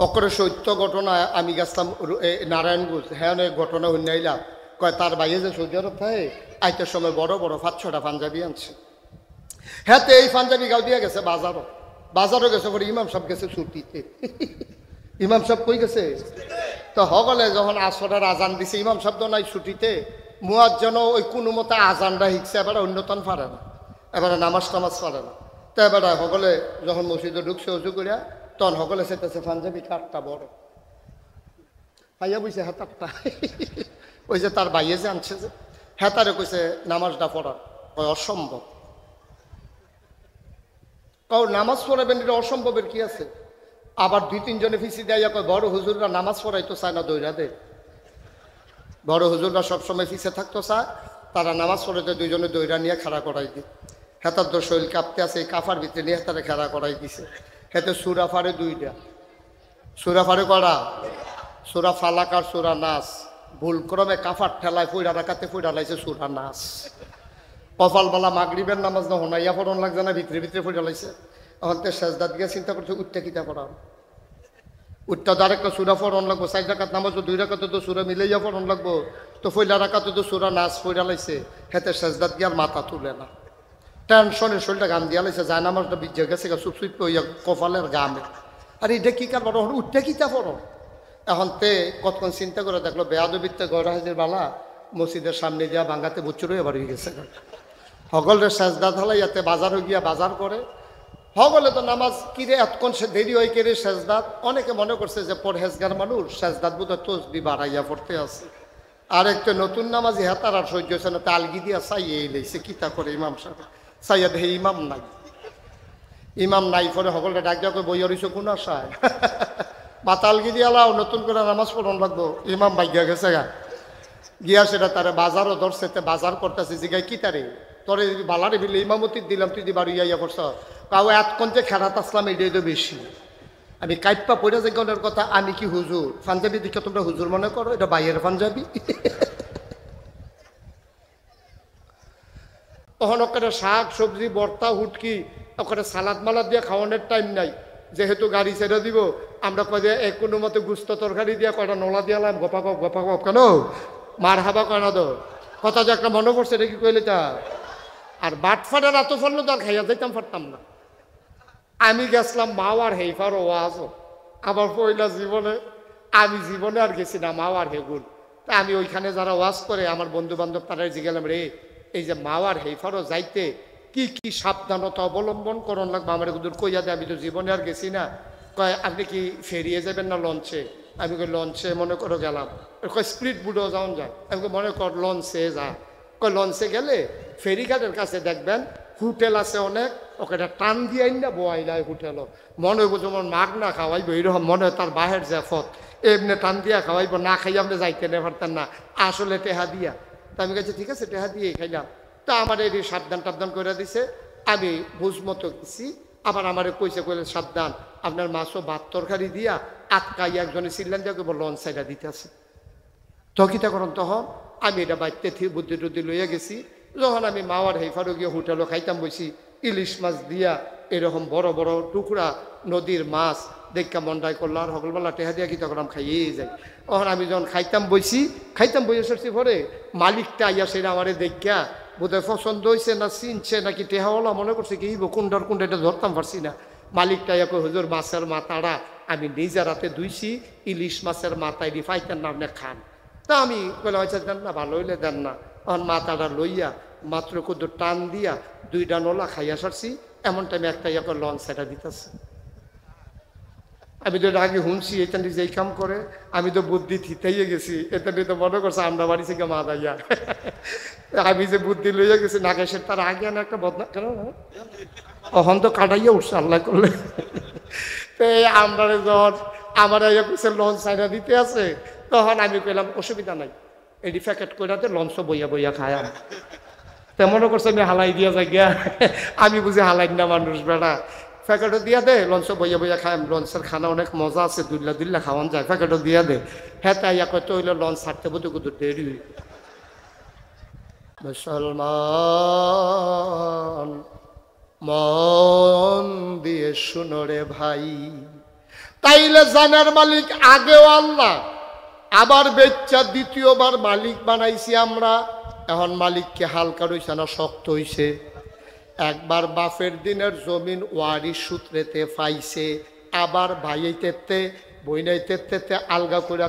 অকরে সত্য ঘটনা আমি গেছিলাম নারায়ণগঞ্জ হ্যাঁ অনেক ঘটনা শুনাইলাম কয় তার বাইরে যে সৌদি আরব থাকে আইতের সময় বড় বড় 5-6টা পাঞ্জাবি আনছে হ্যাঁ তো এই পাঞ্জাবি গাও দিয়ে গেছে বাজারও গেছে পরে ইমাম সাহেব গেছে ছুটিতে ইমাম সাহেব কই গেছে তো হগলে যখন আসরের আজান দিছে ইমাম সাহেব তো নাই ছুটিতে মুয়াজ্জিন ওই কোনো মতে আজানটা শিখছে এবারে অন্যতন পারে না এবারে নামাজ টামাজ পারে না তো এবারে হগলে যখন মসজিদে ঢুকছে অজু করিয়া তখন হগলে সেটাছে পাঞ্জাবি কাঠটা বড় পাইয়া বুঝছে হাতারটা ওই যে তার বাইয়ে যে আনছে যে হেতারে কইছে নামাজটা পড়ার ওই অসম্ভব কারণ নামাজ পড়াবেন এটা অসম্ভবের কি আছে আবার 2-3 জনে ফিসি দেয় কয় বড় হুজুররা নামাজ পড়াইতো চায় না দৈরা দে বড় হুজুররা সবসময় ফিসে থাকতো চায় তারা নামাজ পড়াইতে 2 জনে দৈরা নিয়ে খাড়া করাই দিই হেতার তো শরীর কাঁপতে আছে এই কাফার ভিতরে নিয়ে হেতারে খাড়া করাই দিছে হেতে সুরা ফাড়ে 2টা সুরা ফাড়ে করা সুরা ফালাক আর সুরা নাস ভুল ক্রমে কাফার ঠেলায় ফুইরা রাখাতে ফুইরা লাইছে সুরা নাস কপালবালা মাগরিবের নামাজ না হোনাইয়া পড়ন লাগছে না ভিতরে ভিতরে ফুইরা লাইছে এখন তো সেজদাত গিয়ে চিন্তা করছে উঠতে কিতা করা উঠটা তো আরেকটা সুরা পড়ন লাগবো 4 রাকাত নামাজ 2 রাকাতে তো সুরা মিলাইয়া পড়ন লাগবো তো ফইলা রাকাতে তো সুরা নাস ফুইরা লাইছে হেতে সেজদাত গিয়ে আর মাথা তুলে না টেনশনের শরীরটা গাম দিয়া লাইছে যায় নামাজটা বিজে গেছে চুপ হইয়া কপালের গামে আর এটা কি কার বড় উঠতে কিতা পড়ো এখন তে কতক্ষণ চিন্তা করে দেখলো বেয়াদবিতে গড় হাজির বালা মসজিদের সামনে দিয়া ভাঙ্গাতে বুচ্চুর হয়ে বাড়ি গেছে হগলের সেজদা ঢালাইয়াতে বাজারও গিয়া বাজার করে হগলে তো নামাজ কিরে এতক্ষণ সে দেরি হয়ে কেড়ে সেজদাত অনেকে মনে করছে যে পরহেজগার মানুষ সেজদাত বোধহয় তসবি বাড়াইয়া পড়তে আছে আর একটা নতুন নামাজি হেতার আর সহ্য হচ্ছে না তালগি দিয়া চাইয়ে এলেছে কিতা করে ইমাম সাহেব চাইয়া দেখে ইমাম নাই পরে হগলটা ডাক দেওয়া করে বইয়া রইছে কোন আশায় মাতালগি দিয়া লাও নতুন করে নামাজ পড়ন লাগবো ইমাম ভাগ্যা গেছে গা গিয়া সেটা তারে বাজারও ধরছে বাজার করতেছে জিগাই কি তারে তোরে বালারে বিলে ইমামতি দিলাম তুই বাড়ি ইয়া করছ কাউ এতক্ষণ যে খেরাত আসলাম এটাই তো বেশি আমি কাইপা পড়ে যে গনের কথা আমি কি হুজুর পাঞ্জাবি দেখে তোমরা হুজুর মনে করো এটা বাইয়ের পাঞ্জাবি তখন ওখানে শাক সবজি ভর্তা হুটকি ওখানে সালাদ মালাদ দিয়ে খাওয়ানোর টাইম নাই যেহেতু গাড়ি ছেড়ে দিব আমরা কয়ে কোনো মতে গুস্ত তরকারি দিয়ে কয়টা নোলা দিয়ালাম গপা গপ কেন মার হাবা কেন তো কথা যে একটা মনে পড়ছে এটা কি কইলে তা আর বাটফাটার এত ফল তো আর খাইয়া যাইতাম পারতাম না আমি গেছিলাম মাওয়ার হেইফার ওয়াজও আমার পয়লা আমি জীবনে আর গেছি না মাওয়ার হেগুল তা আমি ওইখানে যারা ওয়াজ করে আমার বন্ধু বান্ধব তারাই জিগেলাম রে এই যে মাওয়ার হেইফারও যাইতে কি কি সাবধানতা অবলম্বন করন লাগবে আমার দূর কইয়া দেয় আমি তো জীবনে আর গেছি না কয় আপনি কি ফেরিয়ে যাবেন না লঞ্চে আমি কই লঞ্চে মনে করো গেলাম কয় স্প্রিট বুডও যাওন যায় আমি মনে কর লঞ্চে যা কয় লঞ্চে গেলে ফেরিঘাটের কাছে দেখবেন হোটেল আছে অনেক ওকে টান দিয়ে না বোয়াইলাই হোটেলও মনে হইব যেমন মাগ না খাওয়াইব এইরকম মনে হয় তার বাহের যে ফত এমনি টান দিয়া খাওয়াইব না খাইয়া আপনি যাইতে নে পারতেন না আসলে টেহা দিয়া তা আমি কাছে ঠিক আছে টেহা দিয়ে খাইলাম তা আমার এই সাবধান করে দিছে আমি বুঝমতো গেছি আবার আমার কইছে সাবধান আপনার মাছও ভাত তরকারি দিয়া আটকাই একজনে চিল্লান দিয়ে কেবল লঞ্চ সাইডা দিতেছে তখিতা করেন তখন আমি এটা বাইতে বুদ্ধি টুদ্ধি লইয়া গেছি যখন আমি মাওয়ার হেফারও গিয়ে হোটেলও খাইতাম বসি ইলিশ মাছ দিয়া এরকম বড় বড় টুকরা নদীর মাছ দেখা মন্ডাই করলো আর সকলবেলা টেহা দিয়া কি তখন আমি খাইয়েই যাই তখন আমি যখন খাইতাম বসে সরছি পরে মালিকটা আইয়া সেটা আমারে দেখা বোধহয় পছন্দ হয়েছে না চিনছে নাকি টেহাওয়ালা মনে করছে কি কোনটার কোনটা এটা ধরতাম পারছি না মালিকটা ইয়াকে হুজুর মাছের মাথাটা আমি নিজের হাতে ধুইছি ইলিশ মাছের মাথায় দি ফাইতেন না আপনি খান তা আমি বলে হয়েছে দেন না ভালো হইলে দেন না তখন মাথাটা লইয়া মাত্র কুদুর টান দিয়া 2টা নোলা খাইয়া সারছি এমন টাইমে একটা ইয়াকে লঞ্চ সেটা দিতেছে আমি তো আগে শুনছি এটা যে এই কাম করে আমি তো বুদ্ধি থিতাইয়ে গেছি এটা নিয়ে তো মনে করছে আমরা বাড়ি থেকে মা দাইয়া আমি যে বুদ্ধি লইয়া গেছি নাগেশের তার আগে আনা একটা বদনা কেন অহন তো কাটাইয়া উঠছে আল্লাহ করলে আমরা যখন আমার লঞ্চ সাইডা দিতে আছে তখন আমি কইলাম অসুবিধা নাই এটি প্যাকেট কইরাতে লঞ্চ বইয়া খায় তে মনে করছে আমি হালাই দিয়া যাই গিয়া আমি বুঝি হালাই না মানুষ বেড়া প্যাকেটও দিয়া দে লঞ্চ বইয়া খাই লঞ্চের খানা অনেক মজা আছে দুল্লা খাওয়ান যায় প্যাকেটও দিয়া দে হ্যাঁ তাই কত হইলো লঞ্চ ছাড়তে বোধ কত দেরি মুসলমান মন দিয়ে শুনো রে ভাই তাইলে জানের মালিক আগেও আল্লাহ, আবার বেচ্চা দ্বিতীয়বার মালিক বানাইছি আমরা। এখন মালিককে হালকা রইছে না শক্ত হইছে? একবার বাপের দিনের জমিন ওয়ারিশ সূত্রেতে পাইছে, আবার ভাইয়েতে বইনাইতে আলগা করে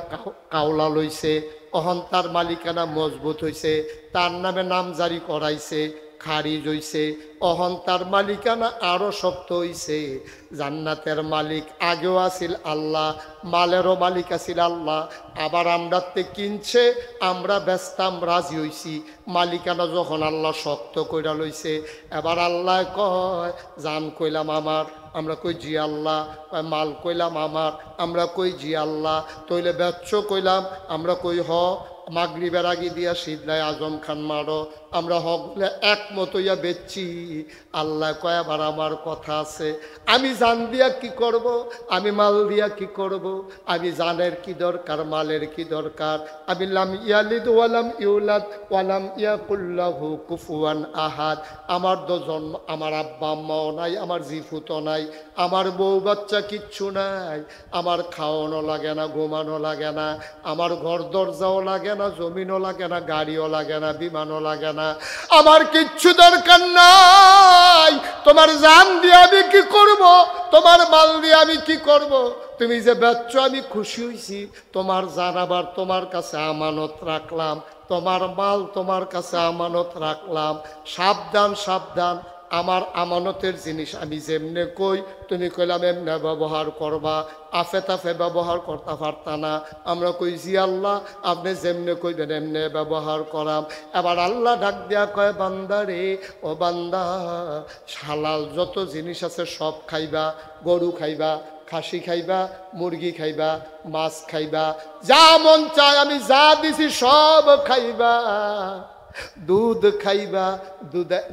কাউলা লইছে। অহন তার মালিকানা মজবুত হইছে, তার নামে নাম জারি করাইছে, খারিজ হইছে। অহন তার মালিকানা আরো শক্ত হইছে। জান্নাতের মালিক আগেও আছিল আল্লাহ, মালেরও মালিক আছিল আল্লাহ। আবার আমরাতে কিনছে, আমরা ব্যস্তাম, রাজি হইছি। মালিকানা যখন আল্লাহ শক্ত কইরা লইছে, এবার আল্লাহ কয় জান কইলাম আমার, আমরা কই জি আল্লাহ। মাল কইলাম আমার, আমরা কই জি আল্লাহ। তইলে বেচ্চ কইলাম, আমরা কই হ। মাগরিবের আগে দিয়া সিদলাই আজম খান মারো, আমরা হকলে একমত হইয়া বেচছি। আল্লাহ কয় আবার আমার কথা আছে, আমি জান দিয়া কি করব, আমি মাল দিয়া কি করব? আমি জানের কি দরকার, মালের কি দরকার? আমি লাম ইয়ালিদ ওয়ালাম ইউলাদ ওয়ালাম ইয়াকুল্লাহু কুফুয়ান আহাদ। আমার তো জন্ম, আমার আব্বা আম্মাও নাই, আমার জিফুতো নাই, আমার বউ বাচ্চা কিচ্ছু নাই। আমার খাওয়ানো লাগে না, ঘুমানো লাগে না, আমার ঘর দরজাও লাগে না, জমিনও লাগে না, গাড়িও লাগে না, বিমানও লাগে না, আমার কিচ্ছু দরকার নাই। তোমার জান দিয়ে আমি কি করব, তোমার মাল দিয়ে আমি কি করব? তুমি যে বেচ্চ আমি খুশি হইছি। তোমার জান আবার তোমার কাছে আমানত রাখলাম, তোমার মাল তোমার কাছে আমানত রাখলাম। সাবধান সাবধান, আমার আমানতের জিনিস আমি যেমনে কই তুমি কইলাম এমনে ব্যবহার করবা, আফে তাফে ব্যবহার করতে পারতা না। আমরা কই জি আল্লাহ, আপনি যেমনে কইবেন এমনে ব্যবহার করাম। এবার আল্লাহ ডাক দিয়া কয় বান্দা রে, ও বান্দা, হালাল যত জিনিস আছে সব খাইবা। গরু খাইবা, খাসি খাইবা, মুরগি খাইবা, মাছ খাইবা, যা মন চায় আমি যা দিছি সব খাইবা। দুধ খাইবা,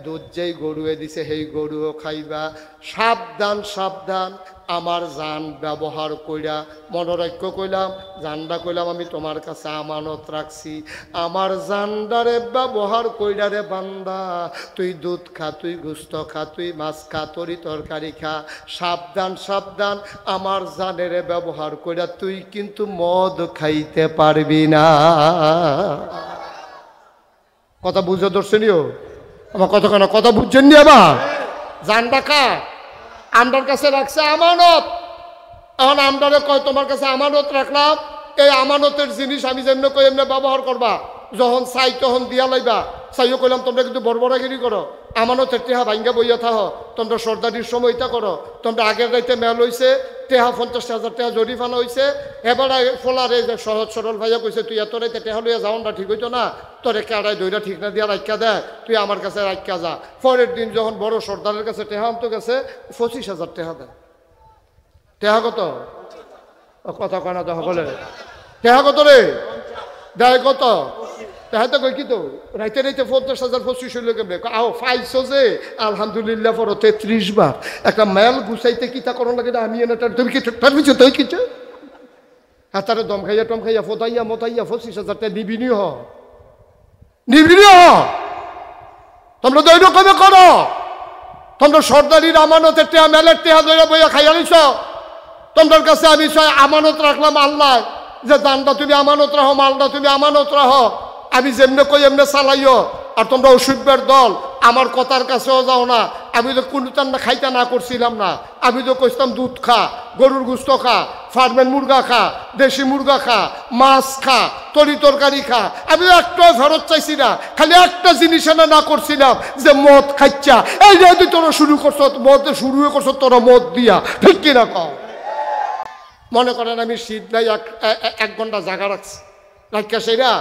দুধ যেই গরুয়ে দিছে সেই গরুও খাইবা। সাবধান সাবধান, আমার জান ব্যবহার কইরা মনোরাজ্য কইলাম, জানডা কইলাম আমি তোমার কাছে আমানত রাখছি। আমার জানডারে ব্যবহার কইরা রে বান্দা, তুই দুধ খা, তুই গুস্ত খা, তুই মাছ খা, তরি তরকারি খা। সাবধান সাবধান, আমার জানেরে ব্যবহার কইরা তুই কিন্তু মদ খাইতে পারবি না। কথা বুঝে ধরছেনিও আমার কতক্ষণ কথা বুঝছেন নি? আবার জান ডাকা আমরার কাছে রাখছে আমানত। এখন আমরারে কয় তোমার কাছে আমানত রাখলাম, এই আমানতের জিনিস আমি যেমনি কই এমনি ব্যবহার করবা। যখন চাই তখন দিয়া লাইবা। চাইও কইলাম তোমরা কিন্তু বড়বড়াগিরি করো, আমানতের টেহা ভাঙ্গা বইয়া থাহ, তোমরা সর্দারির সময়টা করো। তোমরা আগের রাইতে মেল হইছে, টেহা 50,000 টাকা জরিফানা হয়েছে। এবারে ফোলারে যে সহজ সরল ভাইয়া কইছে তুই এত রাইতে টেহা লইয়া যাও না, ঠিক হইতো না, তোর কাড়াই দইরা ঠিক না দিয়া রাখা দেয়, তুই আমার কাছে রাখা যা। পরের দিন যখন বড় সর্দারের কাছে টেহা আনতে গেছে, 25,000 টাকা দেয়। টেহা কত? কথা কয় না তো সকলে। টেহা কত রে? দেয় কত? তাহাতে কই কি তো রাইতে রাইতে 50,000 25 হইল কেমনে? আও ফাইছো যে আলহামদুলিল্লাহ পড়ো 33 বার। একটা মেল গুছাইতে কি তা করন লাগে না? আমি এনে তুমি কি পারবিছ? তুই কিছু হাতারে দম খাইয়া টম খাইয়া ফোটাইয়া মতাইয়া 25,000 টাকা নিবিনি হ, নিবিনি হ। তোমরা তো এইরকমে করো। তোমরা সর্দারির আমানতের টেহা মেলের টেহা ধরে বইয়া খাইয়া নিছ। তোমার কাছে আমি আমানত রাখলাম আল্লাহ, যে দানটা তুমি আমানত রাখো, মালটা তুমি আমানত রাখো, আমি যেমনে কই এমনে চালাইও। আর তোমরা অসুখের দল, আমার কথার কাছেও যাও না। আমি তো কোনো না খাইতে না করছিলাম না। আমি তো কইতাম দুধ খা, গরুর গুস্ত খা, ফার্মের মুরগা খা, দেশি মুরগা খা, মাছ খা, তরি তরকারি খা। আমি একটাও ফেরত চাইছি না, খালি একটা জিনিস না করছিলাম যে মদ খাইছা। এই যে তোরা শুরু করছ, মদ শুরু করছো তোরা মদ দিয়া, ঠিক কিনা কও? মনে করেন আমি শীত নাই 1 ঘন্টা জায়গা রাখছি, রাখা সেরা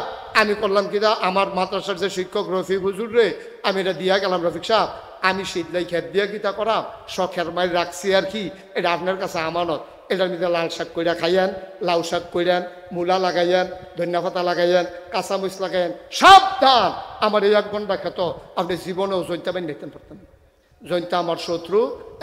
আমি করলাম কিনা, আমার মাদ্রাসার যে শিক্ষক রফিক হুজুর রে আমি এটা দিয়া গেলাম, রফিক সাহেব আমি শীতলাই খেত দিয়া কিতা করাম, শখের মাই রাখছি আর কি, এটা আপনার কাছে আমানত। এটার মধ্যে লাল শাক কইরা খাইয়েন, লাউ শাক কইরেন, মূলা লাগাইয়েন, ধনিয়া পাতা লাগাইয়েন, কাঁচামরিচ লাগাইয়েন। সাবধান, আমার এই 1 ঘন্টা খেত আপনি জীবনেও চলতে পারেন, দেখতে পারতেন। জৈনটা আমার শত্রু।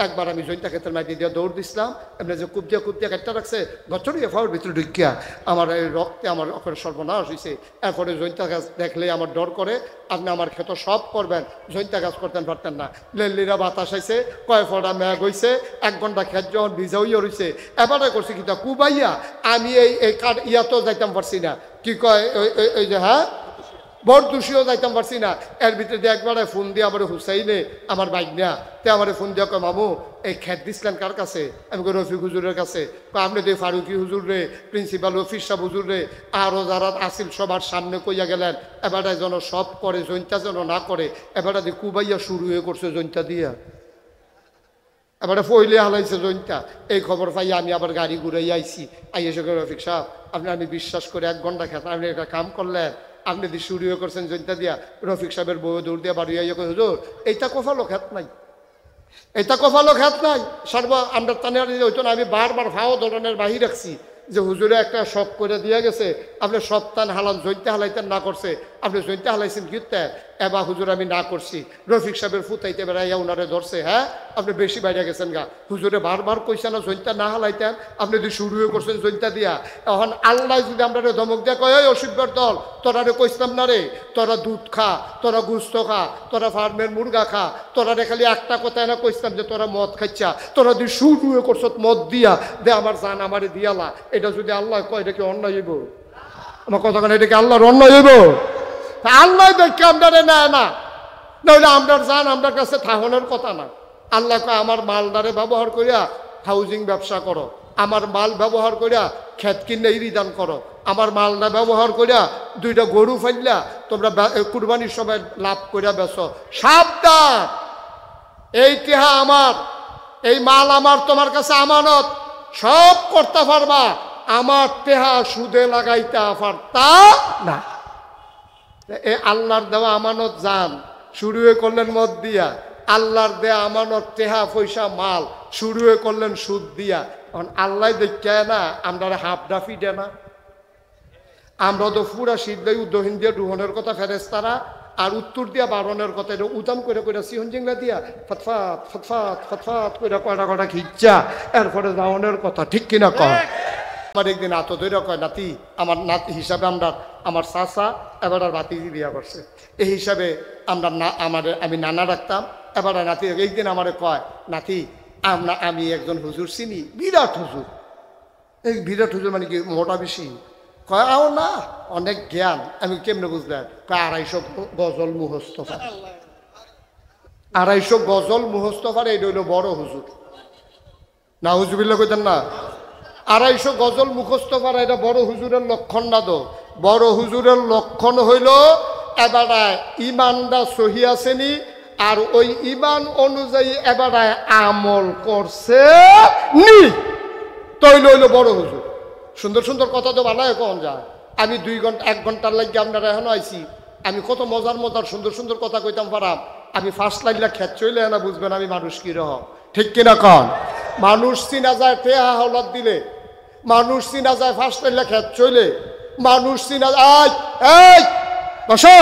একবার আমি জৈনটা ক্ষেত্রে মাটি দিয়ে দৌড় দিছিলাম, এমনি যে কুপদিয়া কুপদিয়া কাটটা রাখছে গছড়িয়ে ফাওয়ার ভিতরে ঢুকিয়া আমার এই রক্তে আমার ওখানে সর্বনাশ হয়েছে। এরপরে জৈনটা গাছ দেখলে আমার ডর করে, আপনি আমার ক্ষেত সব করবেন, জৈনটা গাছ করতেন পারতেন না। লেল্লিরা বাতাস আইছে, কয় ফোঁটা মেঘ হয়েছে, 1 ঘন্টা ক্ষেত যখন ভিজা হইয়া রয়েছে। এবারে করছি কিতা কুবাইয়া আমি এই কাঠ ইয়াতেও যাইতাম পারছি না, কি কয় ওই যে হ্যাঁ বড় দোষীও যাইতাম পারছি না। এর ভিতরে দিয়ে একবারে ফোন দিয়ে আমার হুসাইনে আমার বাইক নেয়া তে আমার ফোন দিয়ে কয় মামু এই খেত দিছিলেন কার কাছে? আমি কই রফিক হুজুরের কাছে। আপনি তো ফারুকি হুজুর রে, প্রিন্সিপাল অফিস সাহেব হুজুর রে আরও যারা আসিল সবার সামনে কইয়া গেলেন, এবারে যেন সব করে জৈনটা যেন না করে। এবারে দিয়ে কুবাইয়া শুরু হয়ে করছে জৈনটা দিয়া, এবারে পইলে হালাইছে জৈনটা। এই খবর পাই আমি আবার গাড়ি ঘুরাই আইছি। আইসে রফিক সাহেব আপনি আমি বিশ্বাস করে 1 ঘন্টা খেত আপনি একটা কাম করলেন, আপনি দিয়ে শুরু করছেন জৈনটা দিয়া। রফিক সাহেবের বউ দৌড় দিয়া বাড়ি আইয়া কই হুজুর এইটা কফালো খেত নাই, এটা কফালো খেত নাই, সর্ব আমরা টানে হইতো না। আমি বারবার ভাও ধরনের বাহি রাখছি যে হুজুরে একটা শখ করে দিয়া গেছে, আপনি সব টান হালান জৈনতে হালাইতেন না করছে, আপনি জৈনতে হালাইছেন কিতে? এবার হুজুর আমি না করছি। রফিক সাহেবের ফুতাইতে বেড়াইয়া উনারে ধরছে, হ্যাঁ আপনি বেশি বাইরে গেছেন গা, হুজুরে বারবার কইছে না জৈনটা না হালাইতেন, আপনি যদি শুরু করছেন জৈনটা দিয়া। এখন আল্লাহ যদি আমরা ধমক দেয়া কয় অসিব্যর দল তোরা রে কইসলাম না রে, তোরা দুধ খা, তোরা গুস্ত খা, তোরা ফার্মের মুরগা খা, তোরা রে খালি একটা কথা না কইসলাম যে তোরা মদ খাইছা, তোরা যদি শুরু করছ মদ দিয়া দে আমার জান আমারে দিয়ালা। এটা যদি আল্লাহ কয় এটা কি অন্যায় হইব? আমার কথা কেন এটা কি আল্লাহর অন্যায় হইব? আল্লাহ দেখে আপনারে নেয় না, নইলে আপনার জান আপনার কাছে থাহনের কথা না। আল্লাহ কয় আমার মালদারে ব্যবহার করিয়া হাউজিং ব্যবসা করো, আমার মাল ব্যবহার করিয়া ক্ষেত কিনে ইরিদান করো, আমার মালটা ব্যবহার করিয়া 2টা গরু ফাইলা তোমরা কুরবানির সময় লাভ করিয়া বেচো। সাবধান, এই টেহা আমার, এই মাল আমার, তোমার কাছে আমানত, সব করতে পারবা, আমার টেহা সুদে লাগাইতে পারতা না। এ আল্লাহর দেওয়া আমানত জান শুরু করলেন মদ দিয়া, আল্লাহর দেয়া আমানত টেহা পয়সা মাল শুরু করলেন সুদ দিয়া। এখন আল্লাহ দেখে না আমরা হাফডা ফিডে না, আমরা তো পুরা সিদ্ধাই উদ্দহিন দিয়া ডুহনের কথা ফেরেস্তারা আর উত্তর দিয়া বারণের কথা এটা উদাম করে করে সিহন জিংলা দিয়া ফতফাত ফতফাত ফতফাত করে কয়টা কটা খিচ্ছা এরপরে যাওয়ানোর কথা, ঠিক কিনা কয়? আমার একদিন আত ধরে কয় নাতি, আমার নাতি হিসাবে আমরা আমার চাচা এবার আর বাতি বিয়া করছে, এই হিসাবে আমরা না আমি নানা রাখতাম। এবার নাতি একদিন আমারে কয় নাতি আমি একজন হুজুর চিনি, বিরাট হুজুর। এই বিরাট হুজুর মানে কি মোটা বেশি? কয় আও না অনেক জ্ঞান। আমি কেমনে বুঝলেন? কয় 250 গজল মুখস্থ পারে, 250 গজল মুখস্থ পারে, এটা হইল বড় হুজুর। না হুজুবিল্লা কইতেন না? 250 গজল মুখস্থ পারা এটা বড় হুজুরের লক্ষণ না। তো বড় হুজুরের লক্ষণ হইল এবারে ইমানটা সহি আসেনি, আর ওই ইমান অনুযায়ী এবারে আমল করছে নি, তৈল হইল বড় হুজুর। সুন্দর সুন্দর কথা তো বানায় কখন যায়। আমি 2 ঘন্টা 1 ঘন্টার লাগে আপনারা এখন আইছি, আমি কত মজার মজার সুন্দর সুন্দর কথা কইতাম পারাম। আমি ফার্স্ট লাইনটা খেত চইলে না বুঝবেন আমি মানুষ কি রহ, ঠিক কিনা কন? মানুষ চিনা যায় টেহা হলাদ দিলে, মানুষ চিনা যায় ফার্স্ট লাইনটা খেত চইলে, মানুষ চিনা যায় এই বসো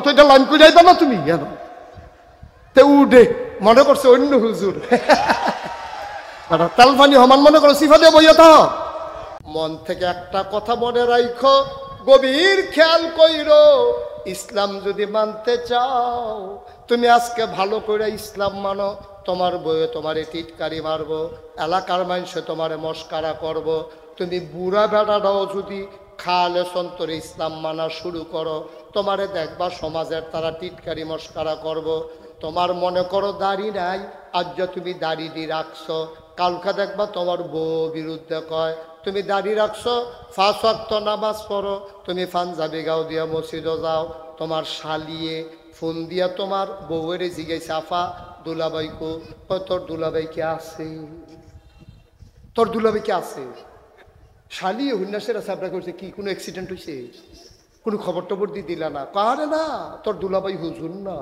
তুই এটা লাইন করে যাইবা না তুমি কেন তে উঠে মনে করছে অন্য হুজুর তেল পানি সমান মনে করো সিফা দিয়ে বইয়া থাক। মন থেকে একটা কথা মনে রাখো, গভীর খেয়াল কইরো, ইসলাম যদি মানতে চাও তুমি আজকে ভালো করে ইসলাম মানো। তোমার বইয়ে তোমারে টিটকারি মারবো, এলাকার মানুষে তোমারে মস্কারা করব, তুমি বুড়া বেড়াটাও যদি খালে সন্তরে ইসলাম মানা শুরু করো, তোমারে দেখবা সমাজের তারা টিটকারি মস্কারা করব। তোমার মনে করো দাড়ি নাই, আজ তুমি দাড়ি দিয়ে রাখছো, কালকা দেখবা তোমার বউ বিরুদ্ধে কয় তুমি দাড়ি রাখছো, 5 ওয়াক্ত নামাজ পড়ো, তুমি পাঞ্জাবি গাও দিয়া মসজিদে যাও, তোমার শালিয়ে ফোন দিয়া তোমার বউয়ের জিজ্ঞাসা আফা দুলাভাইকো, তোর দুলাভাই কে আছে, তোর দুলাভাই কে আছে? শালিয়ে হুন্নাসের আছে আপনার করছে কি কোনো অ্যাক্সিডেন্ট হয়েছে, কোনো খবর টবর দিয়ে দিলা না? কারে না, তোর দুলাভাই হুজুর না।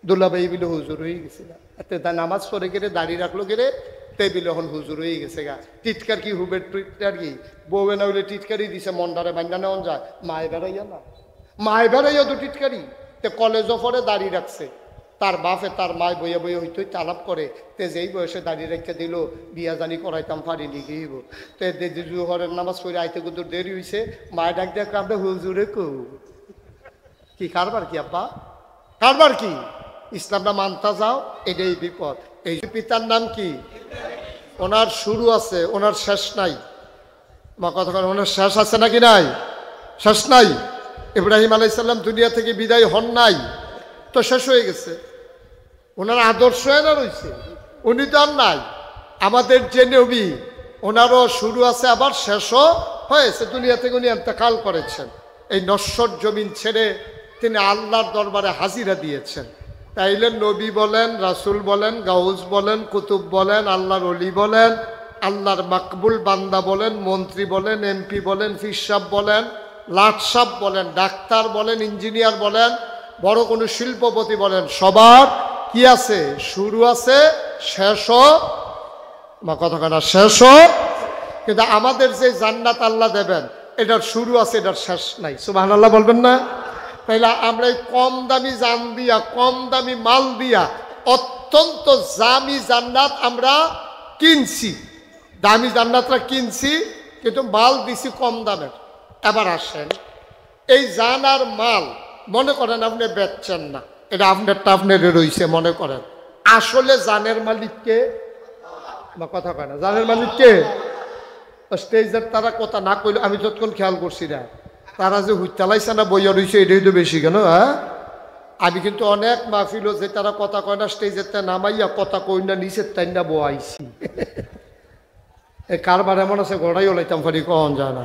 দুলাভাই বিলে হুজুর হয়ে গেছে গা, নামাজ পড়ে গেলে দাঁড়িয়ে রাখলো গেলে টেবিলে এখন হুজুর হয়ে গেছে গা। টিটকার কি হুবের টিটকার কি বউয়ে না হইলে টিটকারি দিছে মন্ডারে বান্ধা নেওয়া যায়, মায় বেড়াইয়া না, মায় বেড়াইয়া তো টিটকারি। তে কলেজও পরে দাঁড়িয়ে রাখছে, তার বাপে তার মায় বইয়ে বইয়ে হইতে হইতে আলাপ করে, তে যেই বয়সে দাঁড়িয়ে রেখে দিল বিয়া জানি করাইতাম পারিনি গিয়েব, তে জুহরের নামাজ পড়ে আইতে কুদুর দেরি হয়েছে, মায় ডাক দেখ আমরা হুজুরে কো কি কারবার কি আব্বা, কারবার কি? ইসলামটা মানতা যাও, এটাই বিপদ। এই পিতার নাম কি? ওনার শুরু আছে, ওনার শেষ নাই। মা কথা বলেন, ওনার শেষ আছে নাকি নাই? শেষ নাই। ইব্রাহিম আলাইসাল্লাম দুনিয়া থেকে বিদায় হন নাই, তো শেষ হয়ে গেছে। ওনার আদর্শ এনা রয়েছে, উনি তো আর নাই। আমাদের যে নবী, ওনারও শুরু আছে আবার শেষও হয়েছে। দুনিয়া থেকে উনি ইন্তেকাল করেছেন, এই নশ্বর জমিন ছেড়ে তিনি আল্লাহর দরবারে হাজিরা দিয়েছেন। তাইলে নবী বলেন, রাসূল বলেন, গাউস বলেন, কুতুব বলেন, আল্লাহর ওলি বলেন, আল্লাহর মাকবুল বান্দা বলেন, মন্ত্রী বলেন, এমপি বলেন, ফিরসাব বলেন, লাটসাব বলেন, ডাক্তার বলেন, ইঞ্জিনিয়ার বলেন, বড় কোনো শিল্পপতি বলেন, সবার কি আছে? শুরু আছে, শেষও। মা কথা কেনা শেষও। কিন্তু আমাদের যে জান্নাত আল্লাহ দেবেন, এটার শুরু আছে, এটার শেষ নাই। সুবহানাল্লাহ বলবেন না? তাইলে আমরা এই কম দামি জান দিয়া, কম দামি মাল দিয়া অত্যন্ত দামি জান্নাত আমরা কিনছি, দামি জান্নাতরা কিনছি, কিন্তু মাল দিছি কম দামের। এবার আসেন, এই জান আর মাল মনে করেন আপনি বেচছেন না, এটা আপনারটা আপনার রয়েছে মনে করেন, আসলে জানের মালিককে? বা কথা কয় না, জানের মালিককে? স্টেজের তারা কথা না কইলে আমি যতক্ষণ খেয়াল করছি না, তারা যে হুইতালাইছে না বইয়া রয়েছে, এটাই তো বেশি কেন? হ্যাঁ, আমি কিন্তু অনেক মাহফিল যে তারা কথা কয় না, স্টেজের তা নামাইয়া কথা কই না, নিচের তাই না বয়াইছি। এই কারবার এমন আছে গড়াই ওলাইতাম পারি, কখন যায় না।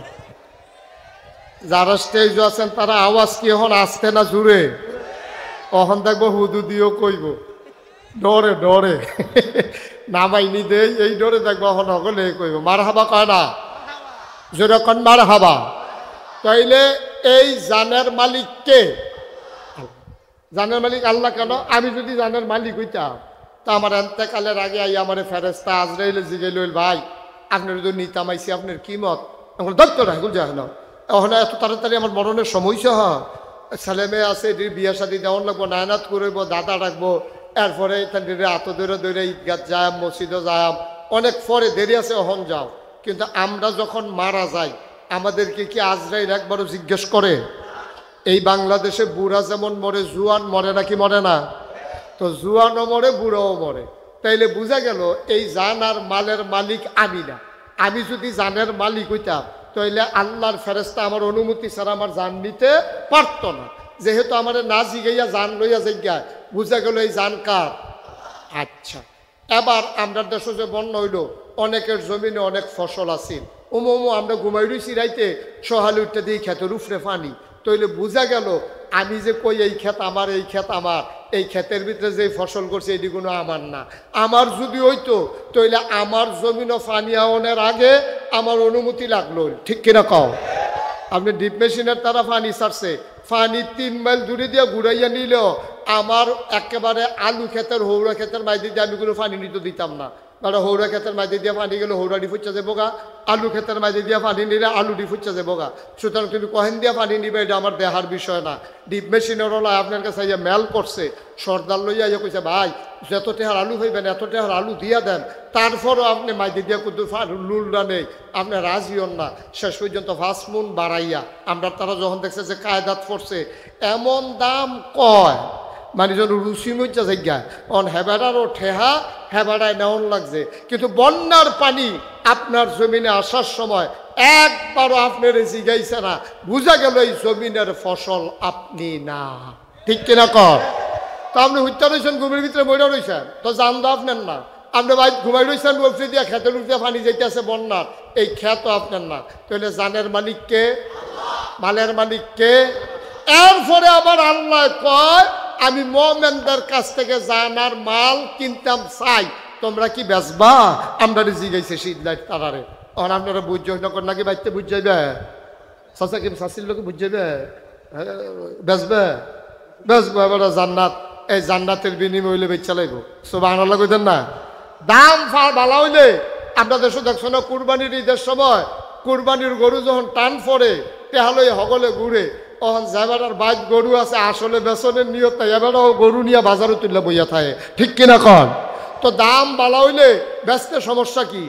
যারা স্টেজ আছেন তারা আওয়াজ কি এখন আসতে না জুড়ে? কখন দেখবো হুদু দিয়েও কইব, ডরে ডরে নামাইনি দেই, এই ডরে দেখবো এখন হগলে কইব মার হাবা কয় না, যেরকম মার হাবা। তাইলে এই জানের মালিক কে? জানের মালিক আল্লাহ। কেন? আমি যদি জানের মালিক হইতাম, তা আমার এন্তেকালের আগে আই আমার ফেরেস্তা আজরাইলে জিগাইল, ভাই আপনার যদি নিতাম আইসি, আপনার কি মত? এখন দত্ত না এগুলো যায় না, এখন এত তাড়াতাড়ি আমার মরণের সমস্যা হয়, ছেলে মেয়ে আছে, এটির বিয়ে শাদী দেওয়ান লাগবো, নায়নাত করবো, দাদা রাখবো, এরপরে তাদের আত দৌড়ে দৌড়ে ঈদগাহ যায়, মসজিদে যায়, অনেক পরে দেরি আছে, অহন যাও। কিন্তু আমরা যখন মারা যাই, আমাদেরকে কি আজরাইল একবারও জিজ্ঞেস করে? এই বাংলাদেশে বুড়া যেমন মরে, জুয়ান মরে নাকি মরে না? তো জুয়ানও মরে, বুড়াও মরে। তাইলে বোঝা গেল এই জান আর মালের মালিক আমি না। আমি যদি জানের মালিক হইতাম, তাইলে আল্লাহর ফেরেস্তা আমার অনুমতি ছাড়া আমার জান নিতে পারতো না। যেহেতু আমার না জিগাইয়া জান লইয়া জিজ্ঞায়, বুঝা গেল এই জান কার? আচ্ছা, এবার আমরা দেশে যে বন্যা হইল, অনেকের জমিনে অনেক ফসল আছিল, ওমো আমরা ঘুমাই রইছি রাইতে, সহালে উঠতে দিই খেতের উফরে পানি। তাইলে বোঝা গেল আমি যে কই এই ক্ষেত আমার, এই ক্ষেত আমার, এই ক্ষেতের ভিতরে যে ফসল করছে এটি কোনো আমার না। আমার যদি হইতো, তাইলে আমার জমিনও পানি আওয়ানোর আগে আমার অনুমতি লাগলো, ঠিক কিনা কও? আপনি ডিপ মেশিনের তারা পানি ছাড়ছে, পানি 3 মাইল দূরে দিয়ে ঘুরাইয়া নিল, আমার একেবারে আলু ক্ষেতের, হৌরা ক্ষেতের মাইদি দিয়ে আমি কোনো পানি নিতে দিতাম না। কারণ হৌরা ক্ষেতের মাইদি দিয়ে পানি গেলে হৌরাডি ফুচ্চা যাবো গা, আলু ক্ষেতের মাইদি দিয়ে পানি নিলে আলুডি ফুচ্চা যাবো গা। সুতরাং তুমি কহেন দিয়ে পানি নিবে, এটা আমার দেহার বিষয় না। ডিপ মেশিনের ওলা আপনার কাছে ইয়ে মেল করছে, সর্দার লইয়া ইয়ে কইছে, ভাই যত টেহার আলু হইবেন এত টেহার আলু দিয়া দেন, তারপরও আপনি মাইদি দিয়া কুদুর লুলরা নেই, আপনি রাজিও না। শেষ পর্যন্ত 5 মণ বাড়াইয়া আমরা তারা যখন দেখছে যে কায়দাত পড়ছে, এমন দাম কয় মানে যেন রুচি মজ্জা জায়গায় অন হেবাড়ারও ঠেহা হেবাড়ায় নেওয়ান লাগছে। কিন্তু বন্যার পানি আপনার জমিনে আসার সময় একবারও আপনার জিগাইছে না, বুঝা গেল এই জমিনের ফসল আপনি না, ঠিক কিনা কর? তো আপনি হত্যা রয়েছেন, ঘুমের ভিতরে মরে রয়েছেন, তো জান তো আপনার না। আপনি ভাই ঘুমাই রয়েছেন, বলছি দিয়া খেতের উঠতে পানি যেতে আছে বন্যার, এই খেত আপনার না। তাহলে জানের মালিককে? মালের মালিককে? এরপরে আবার আল্লাহ কয়, আমি মুমিনদের কাছ থেকে জানার মাল কিনতাম চাই, তোমরা কি বেচবা? আমরা জিগাইছে শীতলাইট তারারে, তখন আপনারা বুঝ নাকি বাইতে বুঝ যাইবে, চাচা কি চাষির লোকে বুঝ যাইবে, বেচবে বেচবো। এবার জান্নাত, এই জান্নাতের বিনিময় হইলে বেচা লাগবো। সুবহানাল্লাহ কইতেন না? দাম ভালো হইলে আমরা দেশে দেখছো না, কুরবানির ঈদের সময় কুরবানির গরু যখন টান পড়ে, তেহালই হগলে ঘুরে, অহন যাবার বাইক গরু আছে আসলে বেসনের নিয়ত নাই, এবারও গরু নিয়ে বাজারে তুললে বইয়া থাকে, ঠিক কিনা কন? তো দাম বালা হইলে বেচতে সমস্যা কি?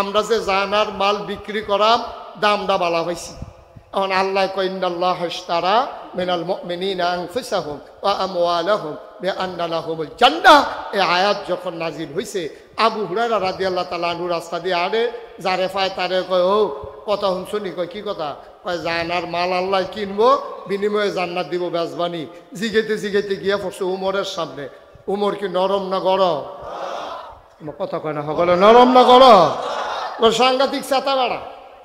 আমরা যে জানার মাল বিক্রি করাম দামটা বালা পাইছি। এখন আল্লাহ কয় ইন্নাল্লাহ ইশতারা মিনাল মুমিনিনা আনফুসাহুম ওয়া আমওয়ালাহুম বিআন্না লাহুমুল জান্নাহ। এই আয়াত যখন নাজিল হইছে, আবু হুরায়রা রাদিয়াল্লাহু তাআলা আনহু রাস্তা দিয়ে আড়ে যারে পায় তারে কয়, ও কথা শুনছনি? কয় কি কথা? কয় জানার মাল আল্লাহ কিনবো, বিনিময়ে জান্নাত দিব, বেজবানি। জিগাইতে জিগাইতে গিয়া পড়ছে উমরের সামনে। উমর কি নরম না গরম? কথা কয় না সকলে, নরম না গরম? সাংঘাতিক চাতা বাড়া।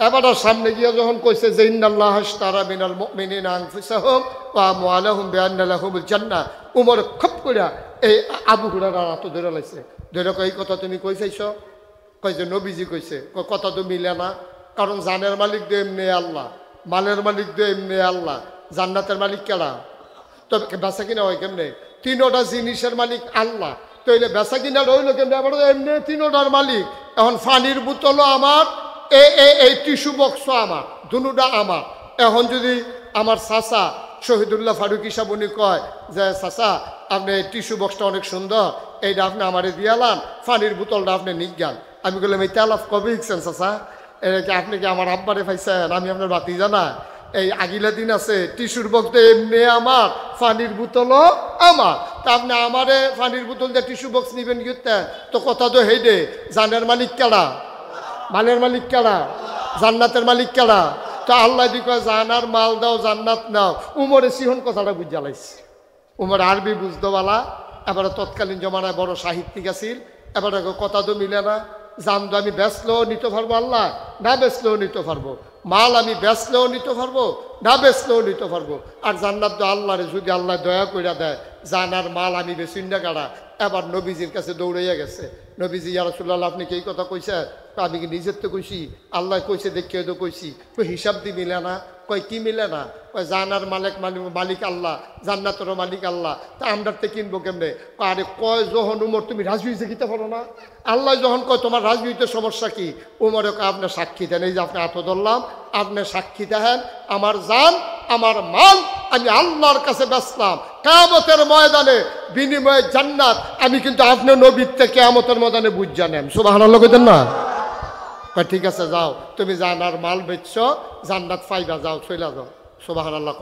এবার সামনে গিয়া যখন কইছে যে ইন্নাল্লাহ ইশতারা মিনাল মুমিনিনা আনফুসাহুম ওয়া আমওয়ালাহুম বিআন্না লাহুমুল জান্নাহ, উমর খপ কইরা এই আবু হুরায়রার হাত ধরে লাইছে। ধরে কই কথা তুমি কই চাইছো? কই যে নবীজি কইছে। কথা তো মিলে না, কারণ জানের মালিক দে এমনি আল্লাহ, মালের মালিক দে এমনি আল্লাহ, জান্নাতের মালিক কেডা? তো বেচা কিনা হয় কেমনে? তিনোটা জিনিসের মালিক আল্লাহ, তইলে বেচা কিনা রইল কেমনে? আবার এমনি তিনোটার মালিক। এখন পানির বোতলও আমার, এই টিস্যু বক্সও আমার, দুনুটা আমার। এখন যদি আমার চাচা শহীদুল্লাহ ফারুকি সাহেব উনি কয় যে চাচা আপনি টিস্যু বক্সটা অনেক সুন্দর, এইটা আপনি আমারে দিয়ালান, পানির বোতলটা আপনি নিজ্ঞান। আমি বললাম এই তেলাফ কবে শিখছেন চাচা? কি আপনি কি আমার আব্বারে পাইছেন? আমি আপনার বাতি জানা? এই আগিলা দিন আছে টিস্যুর বক্সটা এমনি আমার, পানির বোতলও আমার। তা আপনি আমারে পানির বোতল দিয়ে টিস্যু বক্স নিবেন কিনতেন? তো কথা তো হেইডে, জানের মালিক কেডা? মালের মালিক কেডা? জান্নাতের মালিক কেডা? তো আল্লাহ দি কয় জানার মাল দাও, জান্নাত নাও। উমরে সিহন কথাটা বুঝা লাইছে। উমর আরবি বুঝতো বালা, এবারে তৎকালীন জমানায় বড় সাহিত্যিক আছিল। এবারে কথা তো মিলে না। জান তো আমি বেচলেও নিতে পারবো আল্লাহ, না বেচলেও নিতে পারবো। মাল আমি বেচলেও নিতে পারবো, না বেচলেও নিতে পারবো। আর জান্নাত তো আল্লাহরে যদি আল্লাহ দয়া কইরা দেয়, জানার মাল আমি বেশি না কাড়া। এবার নবীজির কাছে দৌড়াইয়া গেছে। নবীজি ইয়া রাসূলুল্লাহ আপনি কি এই কথা কইছে? আমি কি নিজের তো কইছি? আল্লাহ কইছে দেখিয়ে তো কইছি। কই হিসাব দি মিলে না। কয় কি মিলে না? কয় জানার মালিক আল্লাহ, জান্নাতেরও মালিক আল্লাহ, তা আমরা তো কিনবো কেমনে? আরে কয় যখন উমর তুমি রাজনীতিতে কিতে পারো না? আল্লাহ যখন কয় তোমার রাজনীতিতে সমস্যা কি? উমরে কয় আপনি সাক্ষী দেন, এই যে আপনি হাত ধরলাম, আপনি সাক্ষী দেখেন আমার জান আমার মাল আমি আল্লাহর কাছে বেচলাম কিয়ামতের ময়দানে, বিনিময়ে জান্নাত আমি কিন্তু আপনি নবীর থেকে কিয়ামতের ময়দানে বুঝ জানেন। সুবহানাল্লাহ কইতেন না? ঠিক আছে যাও, তুমি জানার মাল বেচছো, জান্নাত পাইবা, যাও চইলা যাও। সুবহানাল্লাহ।